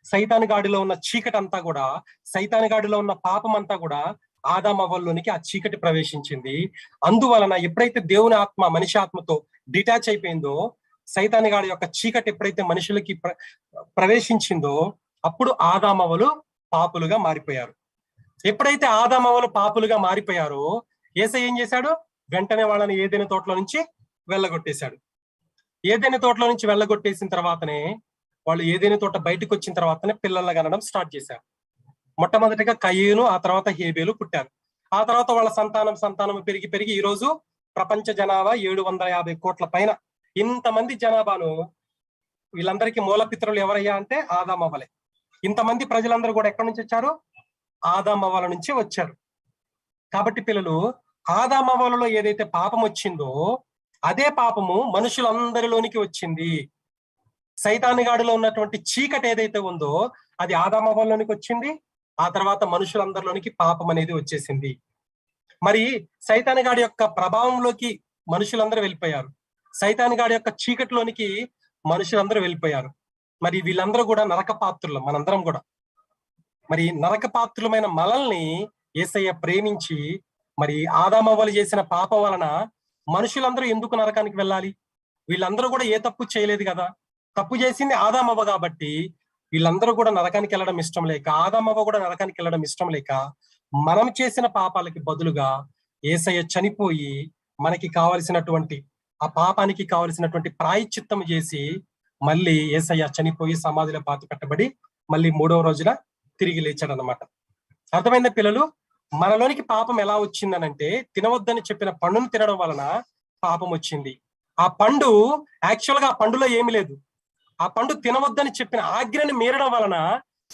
సైతానుగాడిలో ఉన్న చీకటి అంతా కూడా, సైతానుగాడిలో ఉన్న పాపం అంతా కూడా ఆదామవ్వల్లోనికి ఆ చీకటి ప్రవేశించింది. అందువలన ఎప్పుడైతే దేవుని ఆత్మ మనిషి ఆత్మతో డిటాచ్ అయిపోయిందో, సైతానుగాడి యొక్క చీకటి ఎప్పుడైతే మనుషులకి ప్రవేశించిందో, అప్పుడు ఆదామవ్వలు పాపులుగా మారిపోయారు. ఎప్పుడైతే ఆదామవ్వలు పాపులుగా మారిపోయారో, యేసయ్య ఏం చేశాడు, వెంటనే వాళ్ళని ఏదైనా తోటలో నుంచి వెళ్ళగొట్టేశాడు. ఏదైనా తోటలో నుంచి వెళ్ళగొట్టేసిన తర్వాతనే వాళ్ళు ఏదైనా తోట బయటకు వచ్చిన తర్వాతనే పిల్లల్ని కనడం స్టార్ట్ చేశారు. మొట్టమొదటిగా కయ్యూను, ఆ తర్వాత హేబేలు పుట్టారు. ఆ తర్వాత వాళ్ళ సంతానం పెరిగి ఈ రోజు ప్రపంచ జనాభా 750 కోట్ల పైన. ఇంతమంది జనాభాను, వీళ్ళందరికీ మూలపిత్రులు ఎవరయ్యా అంటే ఆదామవ్వలే. ఇంతమంది ప్రజలందరూ కూడా ఎక్కడి నుంచి వచ్చారు, ఆదామవ్వల నుంచి వచ్చారు. కాబట్టి పిల్లలు, ఆదామవ్వలలో ఏదైతే పాపం వచ్చిందో అదే పాపము మనుషులందరిలోనికి వచ్చింది. సైతానుగాడిలో ఉన్నటువంటి చీకటి ఏదైతే ఉందో అది ఆదామవ్వలోనికి వచ్చింది, ఆ తర్వాత మనుషులందరిలోనికి పాపం అనేది వచ్చేసింది. మరి సైతానుగాడి యొక్క ప్రభావంలోకి మనుషులందరూ వెళ్ళిపోయారు, సైతానుగాడి యొక్క చీకటిలోనికి మనుషులందరూ వెళ్ళిపోయారు. మరి వీళ్ళందరూ కూడా నరకపాత్రులు, మనందరం కూడా. మరి నరకపాత్రులమైన మనల్ని యేసయ్య ప్రేమించి, మరి ఆదామవ్వలు చేసిన పాపం వలన మనుషులందరూ ఎందుకు నరకానికి వెళ్ళాలి? వీళ్ళందరూ కూడా ఏ తప్పు చేయలేదు కదా, తప్పు చేసింది ఆదామవ్వ కాబట్టి వీళ్ళందరూ కూడా నరకానికి వెళ్ళడం ఇష్టం లేక, ఆదామవ్వ కూడా నరకానికి వెళ్ళడం ఇష్టం లేక, మనం చేసిన పాపాలకి బదులుగా యేసయ్య చనిపోయి మనకి కావలసినటువంటి ఆ పాపానికి కావలసినటువంటి ప్రాయశ్చిత్తం చేసి మళ్ళీ యేసయ్య చనిపోయి సమాధిలో పాతి పెట్టబడి మళ్ళీ 3వ రోజున తిరిగి లేచాడు అన్నమాట. అర్థమైందా పిల్లలు? మనలోనికి పాపం ఎలా వచ్చిందనంటే, తినవద్దని చెప్పిన పండును తినడం వలన పాపం వచ్చింది. ఆ పండు యాక్చువల్ గా ఆ పండులో ఏమీ లేదు. ఆ పండు తినవద్దని చెప్పిన ఆజ్ఞని మీరడం వలన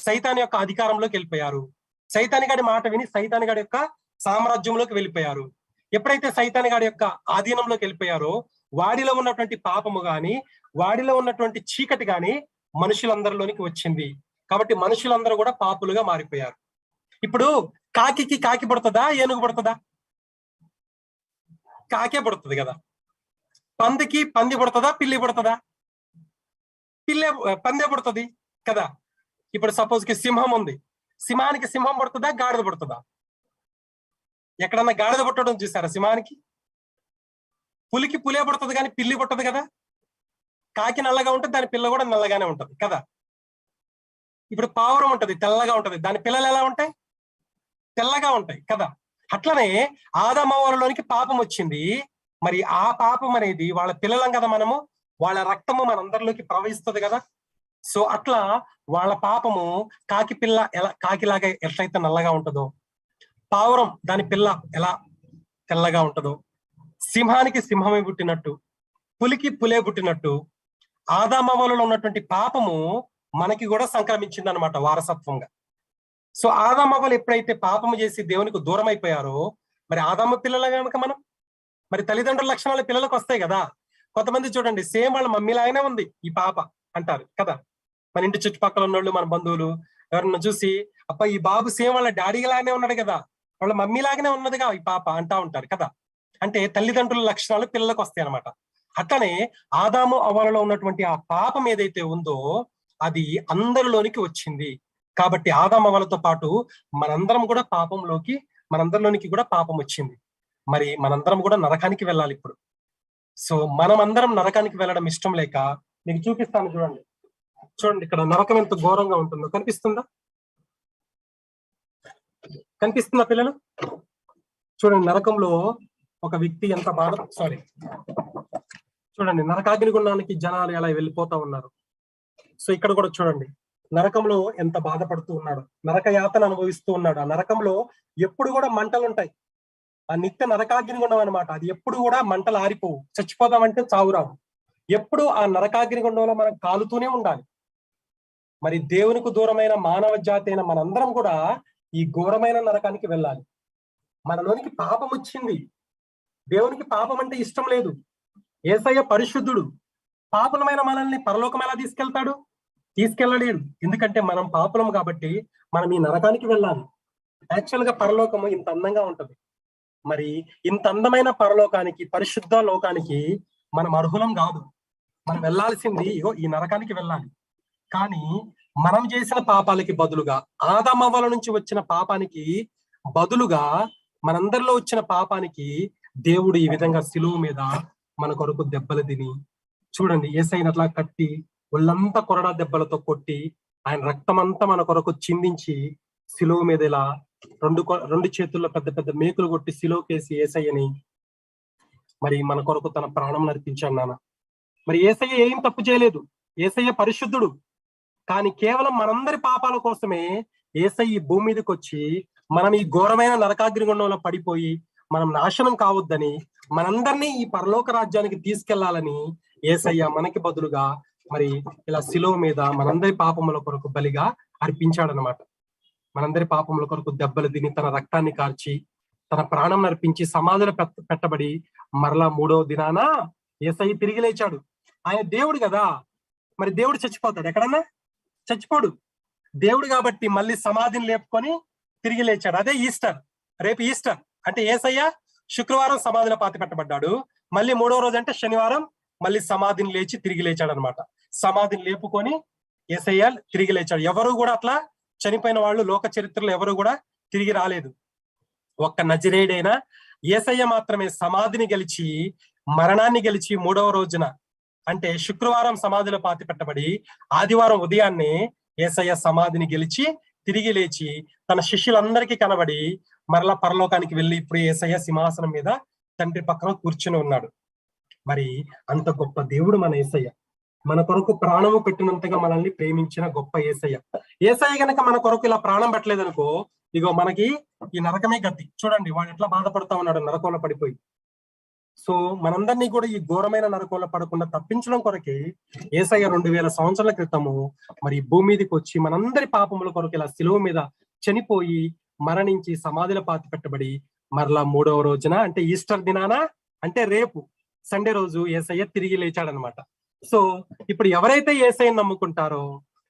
సైతాన్ యొక్క అధికారంలోకి వెళ్ళిపోయారు. సైతానిగాడి మాట విని సైతానిగాడి యొక్క సామ్రాజ్యంలోకి వెళ్ళిపోయారు. ఎప్పుడైతే సైతానిగాడి యొక్క ఆధీనంలోకి వెళ్ళిపోయారో వాడిలో ఉన్నటువంటి పాపము గాని, వాడిలో ఉన్నటువంటి చీకటి గాని మనుషులందరిలోనికి వచ్చింది. కాబట్టి మనుషులందరూ కూడా పాపులుగా మారిపోయారు. ఇప్పుడు కాకి కాకి పుడుతుందా, ఏనుగు పుడుతుందా? కాకే పుడుతుంది కదా. పందికి పంది పుడుతుందా, పిల్లి పుడుతుందా? పందే పుడుతుంది కదా. ఇప్పుడు సపోజ్ కి సింహం ఉంది, సింహానికి సింహం పుడుతుందా, గాడిద పుడుతుందా? ఎక్కడన్నా గాడిద పుట్టడం చూసారా సింహానికి? పులికి పులే పుడుతుంది కానీ పిల్లి పుట్టదు కదా. కాకి నల్లగా ఉంటుంది, దాని పిల్ల కూడా నల్లగానే ఉంటది కదా. ఇప్పుడు పావురం ఉంటది, తెల్లగా ఉంటది, దాని పిల్లలు ఎలా ఉంటాయి? తెల్లగా ఉంటాయి కదా. అట్లనే ఆదామవ్వలోనికి పాపం వచ్చింది. మరి ఆ పాపం అనేది వాళ్ళ పిల్లలం కదా మనము, వాళ్ళ రక్తము మనందరిలోకి ప్రవహిస్తుంది కదా. సో అట్లా వాళ్ళ పాపము కాకి పిల్ల ఎలా కాకిలాగా ఎట్లయితే నల్లగా ఉంటుందో, పావురం దాని పిల్ల ఎలా తెల్లగా ఉంటుందో, సింహానికి సింహమే పుట్టినట్టు, పులికి పులే పుట్టినట్టు ఆదామవ్వలలో ఉన్నటువంటి పాపము మనకి కూడా సంక్రమించింది అనమాట వారసత్వంగా. సో ఆదామవ్వలు ఎప్పుడైతే పాపము చేసి దేవునికి దూరం అయిపోయారో, మరి ఆదామ పిల్లల కనుక మనం మరి తల్లిదండ్రుల లక్షణాలు పిల్లలకు వస్తాయి కదా. కొంతమంది చూడండి, సేమ్ వాళ్ళ మమ్మీలాగానే ఉంది ఈ పాప అంటారు కదా. మన ఇంటి చుట్టుపక్కల ఉన్నోళ్ళు, మన బంధువులు ఎవరన్నా చూసి, అప్ప ఈ బాబు సేమ్ వాళ్ళ డాడీ లాగానే ఉన్నాడు కదా, వాళ్ళ మమ్మీ లాగానే ఉన్నదిగా ఈ పాప అంటా ఉంటారు కదా. అంటే తల్లిదండ్రుల లక్షణాలు పిల్లలకు వస్తాయి అనమాట. అట్లనే ఆదాము అవ్వలలో ఉన్నటువంటి ఆ పాపం ఏదైతే ఉందో అది అందరిలోనికి వచ్చింది. కాబట్టి ఆదాము అవ్వలతో పాటు మనందరం కూడా మనందరిలోనికి కూడా పాపం వచ్చింది. మరి మనందరం కూడా నరకానికి వెళ్ళాలి ఇప్పుడు. సో మనమందరం నరకానికి వెళ్ళడం ఇష్టం లేక, మీకు చూపిస్తాను చూడండి. ఇక్కడ నరకం ఎంత ఘోరంగా ఉంటుందో కనిపిస్తుందా? కనిపిస్తుందా పిల్లలు? చూడండి, నరకంలో ఒక వ్యక్తి ఎంత చూడండి, నరకాగ్నిగుండానికి జనాలు ఎలా వెళ్ళిపోతా ఉన్నారు. సో ఇక్కడ కూడా చూడండి, నరకంలో ఎంత బాధపడుతూ ఉన్నాడు, నరక యాతన అనుభవిస్తూ ఉన్నాడు. ఆ నరకంలో ఎప్పుడు కూడా మంటలు ఉంటాయి. ఆ నిత్య నరకాగ్నిగుండం అనమాట. అది ఎప్పుడు కూడా మంటలు ఆరిపోవు. చచ్చిపోదామంటే చావురావు. ఎప్పుడు ఆ నరకాగ్నిగుండంలో మనం కాలుతూనే ఉండాలి. మరి దేవునికి దూరమైన మానవ జాతి అయిన మనందరం కూడా ఈ ఘోరమైన నరకానికి వెళ్ళాలి. మనలోనికి పాపం వచ్చింది. దేవునికి పాపం అంటే ఇష్టం లేదు. యేసయ్య పరిశుద్ధుడు. పాపులమైన మనల్ని పరలోకం ఎలా తీసుకెళ్తాడు? తీసుకెళ్ళలేడు. ఎందుకంటే మనం పాపులం కాబట్టి మనం ఈ నరకానికి వెళ్ళాలి. యాక్చువల్ గా పరలోకము ఇంత అందంగా ఉంటది. మరి ఇంత అందమైన పరలోకానికి, పరిశుద్ధ లోకానికి మనం అర్హులం కాదు. మనం వెళ్ళాల్సింది ఇగో ఈ నరకానికి వెళ్ళాలి. కానీ మనం చేసిన పాపాలకి బదులుగా, ఆదామవ్వల నుంచి వచ్చిన పాపానికి బదులుగా, మనందరిలో వచ్చిన పాపానికి దేవుడు ఈ విధంగా సిలువ మీద మన కొరకు దెబ్బలు తిని, చూడండి యేసయ్యను అట్లా కట్టి ఒళ్ళంతా కొరడా దెబ్బలతో కొట్టి ఆయన రక్తం అంతా మన కొరకు చిందించి సిలువ మీద ఇలా రెండు చేతుల్లో పెద్ద పెద్ద మేకులు కొట్టి సిలువకేసి యేసయ్యని మరి మన కొరకు తన ప్రాణం నర్పించాడు నాన్న. మరి యేసయ్య ఏం తప్పు చేయలేదు. యేసయ్య పరిశుద్ధుడు. కానీ కేవలం మనందరి పాపాల కోసమే యేసయ్య ఈ భూమి మీదకి వచ్చి మనం ఈ ఘోరమైన నరకాగ్నిగుండంలో పడిపోయి మనం నాశనం కావద్దని, మనందరినీ ఈ పరలోక రాజ్యానికి తీసుకెళ్లాలని యేసయ్య మనకి బదులుగా మరి ఇలా సిలువ మీద మనందరి పాపముల కొరకు బలిగా అర్పించాడనమాట. మనందరి పాపముల కొరకు దెబ్బలు తిని తన రక్తాన్ని కార్చి తన ప్రాణం నర్పించి సమాధిలో పెట్టబడి మరలా 3వ దినాన యేసయ్య తిరిగి లేచాడు. ఆయన దేవుడు కదా. మరి దేవుడు చచ్చిపోతాడు ఎక్కడన్నా? చచ్చిపోడు. దేవుడు కాబట్టి మళ్ళీ సమాధిని లేపుకొని తిరిగి లేచాడు. అదే ఈస్టర్. రేపు ఈస్టర్ అంటే యేసయ్య శుక్రవారం సమాధిలో పాతి పెట్టబడ్డాడు. మళ్ళీ 3వ రోజు అంటే శనివారం మళ్ళీ సమాధిని లేచి తిరిగి లేచాడు అనమాట. సమాధిని లేపుకొని యేసయ్య తిరిగి లేచాడు. ఎవరు కూడా అట్లా చనిపోయిన వాళ్ళు లోక చరిత్రలో ఎవరు కూడా తిరిగి రాలేదు. ఒక్క నజరేయుడైన యేసయ్య మాత్రమే సమాధిని గెలిచి, మరణాన్ని గెలిచి 3వ రోజున అంటే శుక్రవారం సమాధిలో పాతి పెట్టబడి ఆదివారం ఉదయాన్నే యేసయ్య సమాధిని గెలిచి తిరిగి లేచి తన శిష్యులందరికీ కనబడి మరలా పరలోకానికి వెళ్ళి ఇప్పుడు యేసయ్య సింహాసనం మీద తండ్రి పక్కన కూర్చుని ఉన్నాడు. మరి అంత గొప్ప దేవుడు మన యేసయ్య. మన కొరకు ప్రాణము పెట్టినంతగా మనల్ని ప్రేమించిన గొప్ప యేసయ్య. యేసయ్య గనక మన కొరకు ఇలా ప్రాణం పెట్టలేదనుకో, ఇగో మనకి ఈ నరకమే గతి. చూడండి వాడు ఎట్లా బాధపడతా ఉన్నాడు నరకంలో పడిపోయి. సో మనందరినీ కూడా ఈ ఘోరమైన నరకంలో పడకుండా తప్పించడం కొరకే యేసయ్య 2000 సంవత్సరాల క్రితము మరి భూమి మీదకి వచ్చి మనందరి పాపముల కొరకు ఇలా శిలువ మీద చనిపోయి మరణించి సమాధిలో పాతి పెట్టబడి మరలా 3వ రోజున అంటే ఈస్టర్ దినాన అంటే రేపు సండే రోజు యేసయ్య తిరిగి లేచాడనమాట. సో ఇప్పుడు ఎవరైతే యేసయ్యను నమ్ముకుంటారో,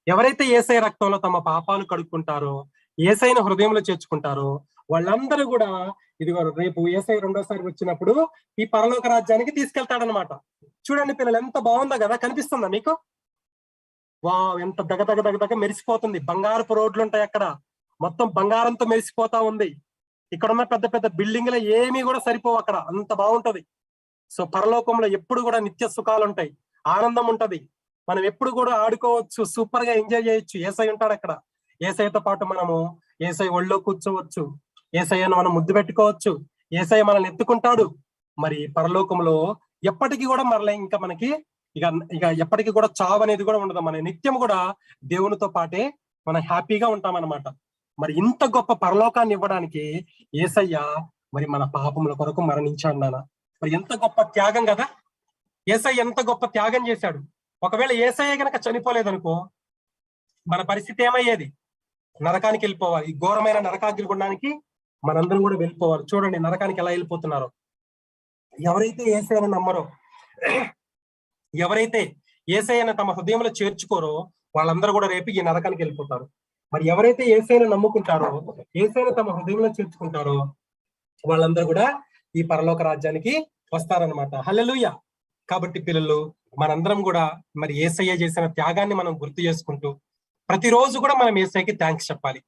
ఎవరైతే యేసయ్య రక్తంలో తమ పాపాలు కడుక్కుంటారో, యేసయ్యను హృదయంలో చేర్చుకుంటారో వాళ్ళందరూ కూడా ఇదిగో రేపు యేసయ్య రెండోసారి వచ్చినప్పుడు ఈ పరలోక రాజ్యానికి తీసుకెళ్తాడనమాట. చూడండి పిల్లలు, ఎంత బాగుందో కదా, కనిపిస్తుందా మీకు? వావ్, ఎంత దగ మెరిసిపోతుంది. బంగారపు రోడ్లు ఉంటాయి అక్కడ, మొత్తం బంగారంతో మెరిసిపోతా ఉంది. ఇక్కడ ఉన్న పెద్ద పెద్ద బిల్డింగ్లు ఏమీ కూడా సరిపోవు అక్కడ, అంత బాగుంటది. సో పరలోకంలో ఎప్పుడు కూడా నిత్య సుఖాలు ఉంటాయి, ఆనందం ఉంటది. మనం ఎప్పుడు కూడా ఆడుకోవచ్చు, సూపర్ గా ఎంజాయ్ చేయొచ్చు. యేసయ్య ఉంటాడు అక్కడ. యేసయ్యతో పాటు మనము యేసయ్య ఒళ్ళో కూర్చోవచ్చు, యేసయ్యను మనం ముద్దు పెట్టుకోవచ్చు, యేసయ్య మనల్ని ఎత్తుకుంటాడు. మరి పరలోకంలో ఎప్పటికీ కూడా మరలా ఇంకా మనకి ఇక ఎప్పటికీ కూడా చావు అనేది కూడా ఉండదు. మన నిత్యం కూడా దేవునితో పాటే మనం హ్యాపీగా ఉంటామన్నమాట. మరి ఇంత గొప్ప పరలోకాన్ని ఇవ్వడానికి యేసయ్య మరి మన పాపముల కొరకు మరణించాడు నాన్న. మరి ఎంత గొప్ప త్యాగం కదా, యేసయ్య ఎంత గొప్ప త్యాగం చేశాడు. ఒకవేళ యేసయ్య గనక చనిపోలేదనుకో మన పరిస్థితి ఏమయ్యేది? నరకానికి వెళ్ళిపోవాలి. ఈ ఘోరమైన నరకాగ్నిగుండానికి మనందరం కూడా వెళ్ళిపోవాలి. చూడండి నరకానికి ఎలా వెళ్ళిపోతున్నారో. ఎవరైతే యేసయ్యను నమ్మరో, ఎవరైతే యేసయ్యను తమ హృదయంలో చేర్చుకోరో వాళ్ళందరూ కూడా రేపు ఈ నరకానికి వెళ్ళిపోతారు. మరి ఎవరైతే యేసయ్యను నమ్ముకుంటారో, యేసయ్యను తమ హృదయంలో చేర్చుకుంటారో వాళ్ళందరూ కూడా ఈ పరలోక రాజ్యానికి వస్తారనమాట. హల్లెలూయా. కాబట్టి పిల్లలు, మనందరం కూడా మరి యేసయ్య చేసిన త్యాగాన్ని మనం గుర్తు చేసుకుంటూ ప్రతిరోజు కూడా మనం యేసయ్యకి థ్యాంక్స్ చెప్పాలి.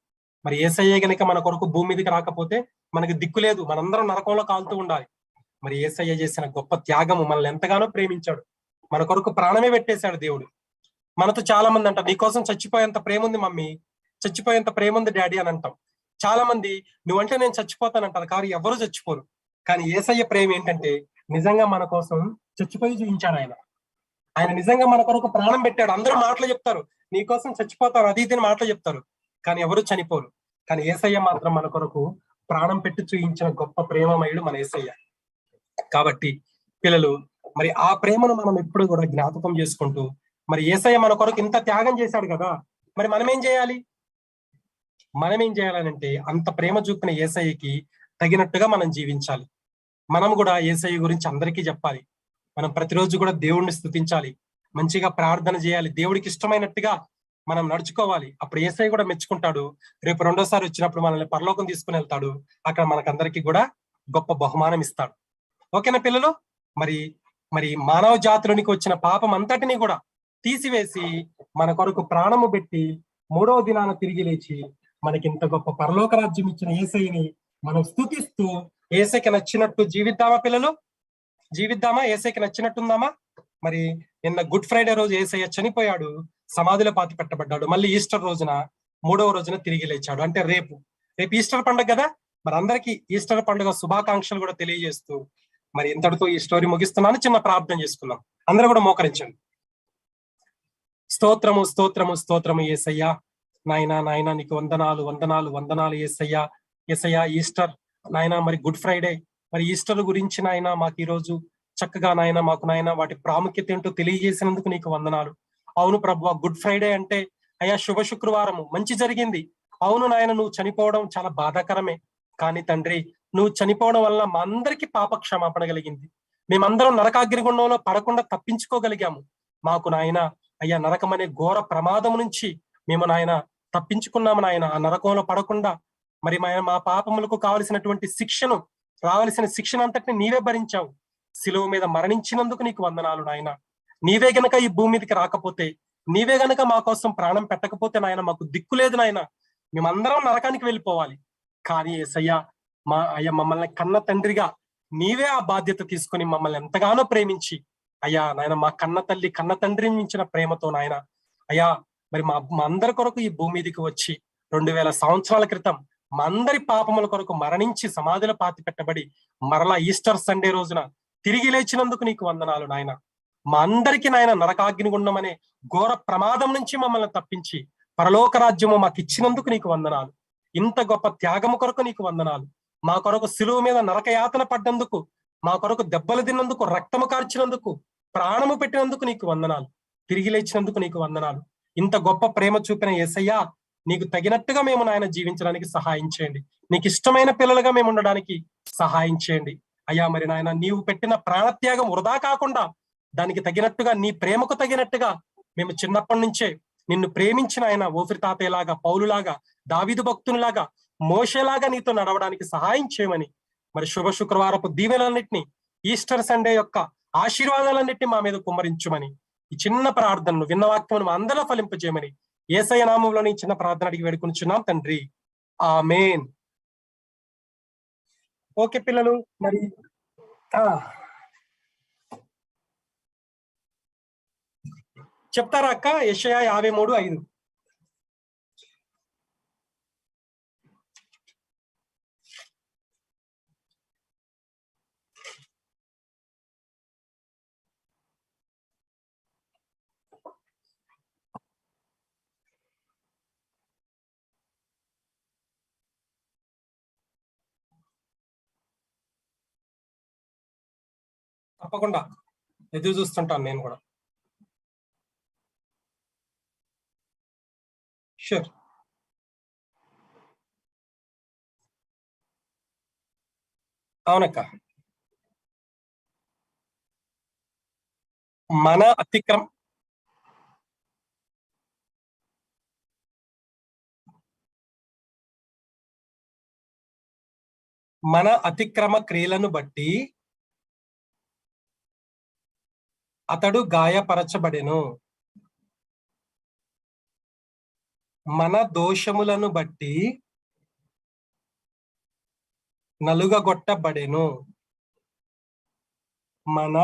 మరి యేసయ్య గనక మన కొరకు భూమి మీదకి రాకపోతే మనకి దిక్కు లేదు, మనందరం నరకంలో కాలుతూ ఉండాలి. మరి యేసయ్య చేసిన గొప్ప త్యాగము మనల్ని ఎంతగానో ప్రేమించాడు, మన కొరకు ప్రాణమే పెట్టేశాడు దేవుడు. మనతో చాలా మంది అంటారు, నీకోసం చచ్చిపోయేంత ప్రేమ ఉంది మమ్మీ, చచ్చిపోయేంత ప్రేమ ఉంది డాడీ అని అంటాం. చాలా మంది నువ్వంటే నేను చచ్చిపోతానంటారు, కానీ ఎవరు చచ్చిపోరు. కానీ యేసయ్య ప్రేమ ఏంటంటే నిజంగా మన కోసం చచ్చిపోయి చూపించాడు. ఆయన నిజంగా మన కొరకు ప్రాణం పెట్టాడు. అందరూ మాటలు చెప్తారు, నీకోసం చచ్చిపోతారు, అది ఇది మాటలు చెప్తారు, కానీ ఎవరు చనిపోరు. కానీ యేసయ్య మాత్రం మన కొరకు ప్రాణం పెట్టి చూయించిన గొప్ప ప్రేమమయుడు మన యేసయ్య. కాబట్టి పిల్లలు, మరి ఆ ప్రేమను మనం ఎప్పుడు కూడా జ్ఞాపకం చేసుకుంటూ, మరి యేసయ్య మన కొరకు ఇంత త్యాగం చేశాడు కదా, మరి మనం ఏం చేయాలి? మనం ఏం చేయాలంటే అంత ప్రేమ చూపిన యేసయ్యకి తగినట్టుగా మనం జీవించాలి. మనం కూడా యేసయ్య గురించి అందరికీ చెప్పాలి. మనం ప్రతిరోజు కూడా దేవుణ్ణి స్తుతించాలి, మంచిగా ప్రార్థన చేయాలి, దేవుడికి ఇష్టమైనట్టుగా మనం నడుచుకోవాలి. అప్పుడు యేసయ్య కూడా మెచ్చుకుంటాడు. రేపు రెండోసారి వచ్చినప్పుడు మనల్ని పరలోకం తీసుకుని వెళ్తాడు. అక్కడ మనకందరికీ కూడా గొప్ప బహుమానం ఇస్తాడు. ఓకేనా పిల్లలు? మరి మానవ జాతులోనికి వచ్చిన పాపం అంతటిని కూడా తీసివేసి మన కొరకు ప్రాణము పెట్టి 3వ దినాన తిరిగి లేచి మనకి ఇంత గొప్ప పరలోక రాజ్యం ఇచ్చిన యేసయ్యని మనం స్తుతిస్తూ యేసయ్యకి నచ్చినట్టు జీవిద్దామా పిల్లలు? జీవిద్దామా? యేసయ్యకి నచ్చినట్టుందామా? మరి నిన్న గుడ్ ఫ్రైడే రోజు యేసయ్య చనిపోయాడు, సమాధిలో పాతి పెట్టబడ్డాడు. మళ్ళీ ఈస్టర్ రోజున 3వ రోజున తిరిగి లేచాడు. అంటే రేపు ఈస్టర్ పండుగ కదా. మరి అందరికీ ఈస్టర్ పండుగ శుభాకాంక్షలు కూడా తెలియజేస్తూ మరి ఇంతటితో ఈ స్టోరీ ముగిస్తున్నాను. చిన్న ప్రార్థన చేసుకుందాం. అందరూ కూడా మోకరించండి. స్తోత్రము స్తోత్రము స్తోత్రము యేసయ్యా. నాయనా నీకు వందనాలు యేసయ్యా. యేసయ్యా ఈస్టర్ నాయన, మరి గుడ్ ఫ్రైడే, మరి ఈస్టర్ గురించి నాయన మాకు ఈ రోజు చక్కగా నాయన మాకు నాయన వాటి ప్రాముఖ్యత ఏంటో తెలియజేసినందుకు నీకు వందనాలు. అవును ప్రభువా, గుడ్ ఫ్రైడే అంటే అయ్యా శుభ శుక్రవారము, మంచి జరిగింది. అవును నాయన, నువ్వు చనిపోవడం చాలా బాధాకరమే, కానీ తండ్రి నువ్వు చనిపోవడం వల్ల మా అందరికీ పాప క్షమాపణ కలిగింది. మేమందరం నరకాగ్నిగుండంలో పడకుండా తప్పించుకోగలిగాము. మాకు నాయన అయ్యా నరకం అనే ఘోర ప్రమాదం నుంచి మేము నాయన తప్పించుకున్నాము నాయన. ఆ నరకంలో పడకుండా మరి మా పాపములకు కావలసినటువంటి శిక్షను, రావలసిన శిక్షణ అంతటిని నీవే భరించావు. శిలువ మీద మరణించినందుకు నీకు వందనాలు నాయన. నీవే గనక ఈ భూమి మీదకి రాకపోతే, నీవే గనక మా కోసం ప్రాణం పెట్టకపోతే నాయన మాకు దిక్కు లేదు నాయన. మేమందరం నరకానికి వెళ్ళిపోవాలి. కానీ యేసయ్యా మమ్మల్ని కన్న తండ్రిగా నీవే ఆ బాధ్యత తీసుకొని మమ్మల్ని ఎంతగానో ప్రేమించి అయ్యా నాయన మా కన్న తల్లి కన్న తండ్రిని మించిన ప్రేమతో నాయన అయ్యా మరి మా అందరి కొరకు ఈ భూమి మీదకి వచ్చి 2000 సంవత్సరాల క్రితం మా అందరి పాపముల కొరకు మరణించి సమాధిలో పాతి పెట్టబడి మరలా ఈస్టర్ సండే రోజున తిరిగి లేచినందుకు నీకు వందనాలు నాయన. మా అందరికీ నాయన నరకాగ్నిగుండం అనే ఘోర ప్రమాదం నుంచి మమ్మల్ని తప్పించి పరలోక రాజ్యము మాకు ఇచ్చినందుకు నీకు వందనాలు. ఇంత గొప్ప త్యాగము కొరకు నీకు వందనాలు. మా కొరకు శిలువ మీద నరకయాతన పడ్డందుకు, మా కొరకు దెబ్బలు తిన్నందుకు, రక్తము కార్చినందుకు, ప్రాణము పెట్టినందుకు నీకు వందనాలు. తిరిగి లేచినందుకు నీకు వందనాలు. ఇంత గొప్ప ప్రేమ చూపిన యేసయ్యా, నీకు తగినట్టుగా మేము నాయన జీవించడానికి సహాయం చేయండి. నీకు ఇష్టమైన పిల్లలుగా మేము ఉండడానికి సహాయం చేయండి అయ్యా. మరి నాయన నీవు పెట్టిన ప్రాణత్యాగం వృధా కాకుండా దానికి తగినట్టుగా, నీ ప్రేమకు తగినట్టుగా మేము చిన్నప్పటి నుంచే నిన్ను ప్రేమించిన ఆయన ఓఫిర్ తాతయ్యలాగా, పౌలులాగా, దావీదు భక్తునిలాగా, మోషేలాగా నీతో నడవడానికి సహాయం చేయమని, మరి శుభ శుక్రవారపు దీవెనలన్నింటినీ, ఈస్టర్ సండే యొక్క ఆశీర్వాదాలన్నింటినీ మా మీద కుమ్మరించుమని ఈ చిన్న ప్రార్థనను విన్న వాక్యమును మా అందరిలో ఫలింపజేయమని యేసయ్య నామములోని చిన్న ప్రార్థన అడిగి వేడుకొనిచున్నాం తండ్రి. ఆమేన్. ఓకే పిల్లలు, మరి చెప్తారా అక్క? యెషయా 53:5. తప్పకుండా ఎదురు చూస్తుంటాను నేను కూడా. షూర్. అవునక్క. మన అతిక్రమ క్రియలను బట్టి అతడు గాయపరచబడెను, మన దోషములను బట్టి నలుగగొట్టబడెను, మన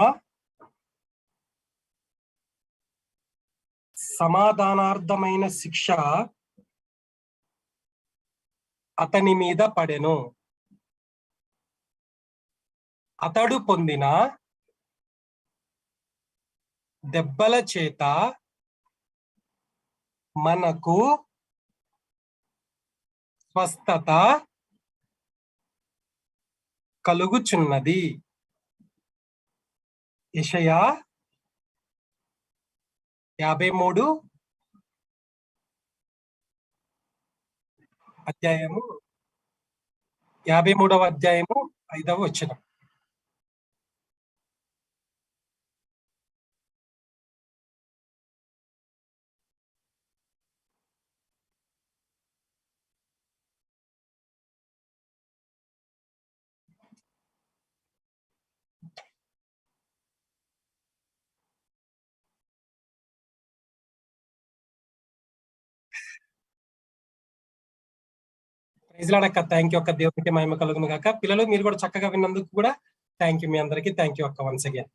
సమాధానార్థమైన శిక్ష అతని మీద పడెను, అతడు పొందిన దెబ్బల చేత మనకు స్వస్థత కలుగుచున్నది. యెషయా 53 అధ్యాయము 53వ అధ్యాయము 5వ వచనం. ప్రైజ్ లార్డ్ అక్క. థ్యాంక్ యూ అక్క. దేవునికి మహిమ కలుగును గాక. పిల్లలు మీరు కూడా చక్కగా విన్నందుకు కూడా థ్యాంక్ యూ. మీ అందరికీ థ్యాంక్ యూ అక్క వన్స్ అగైన్.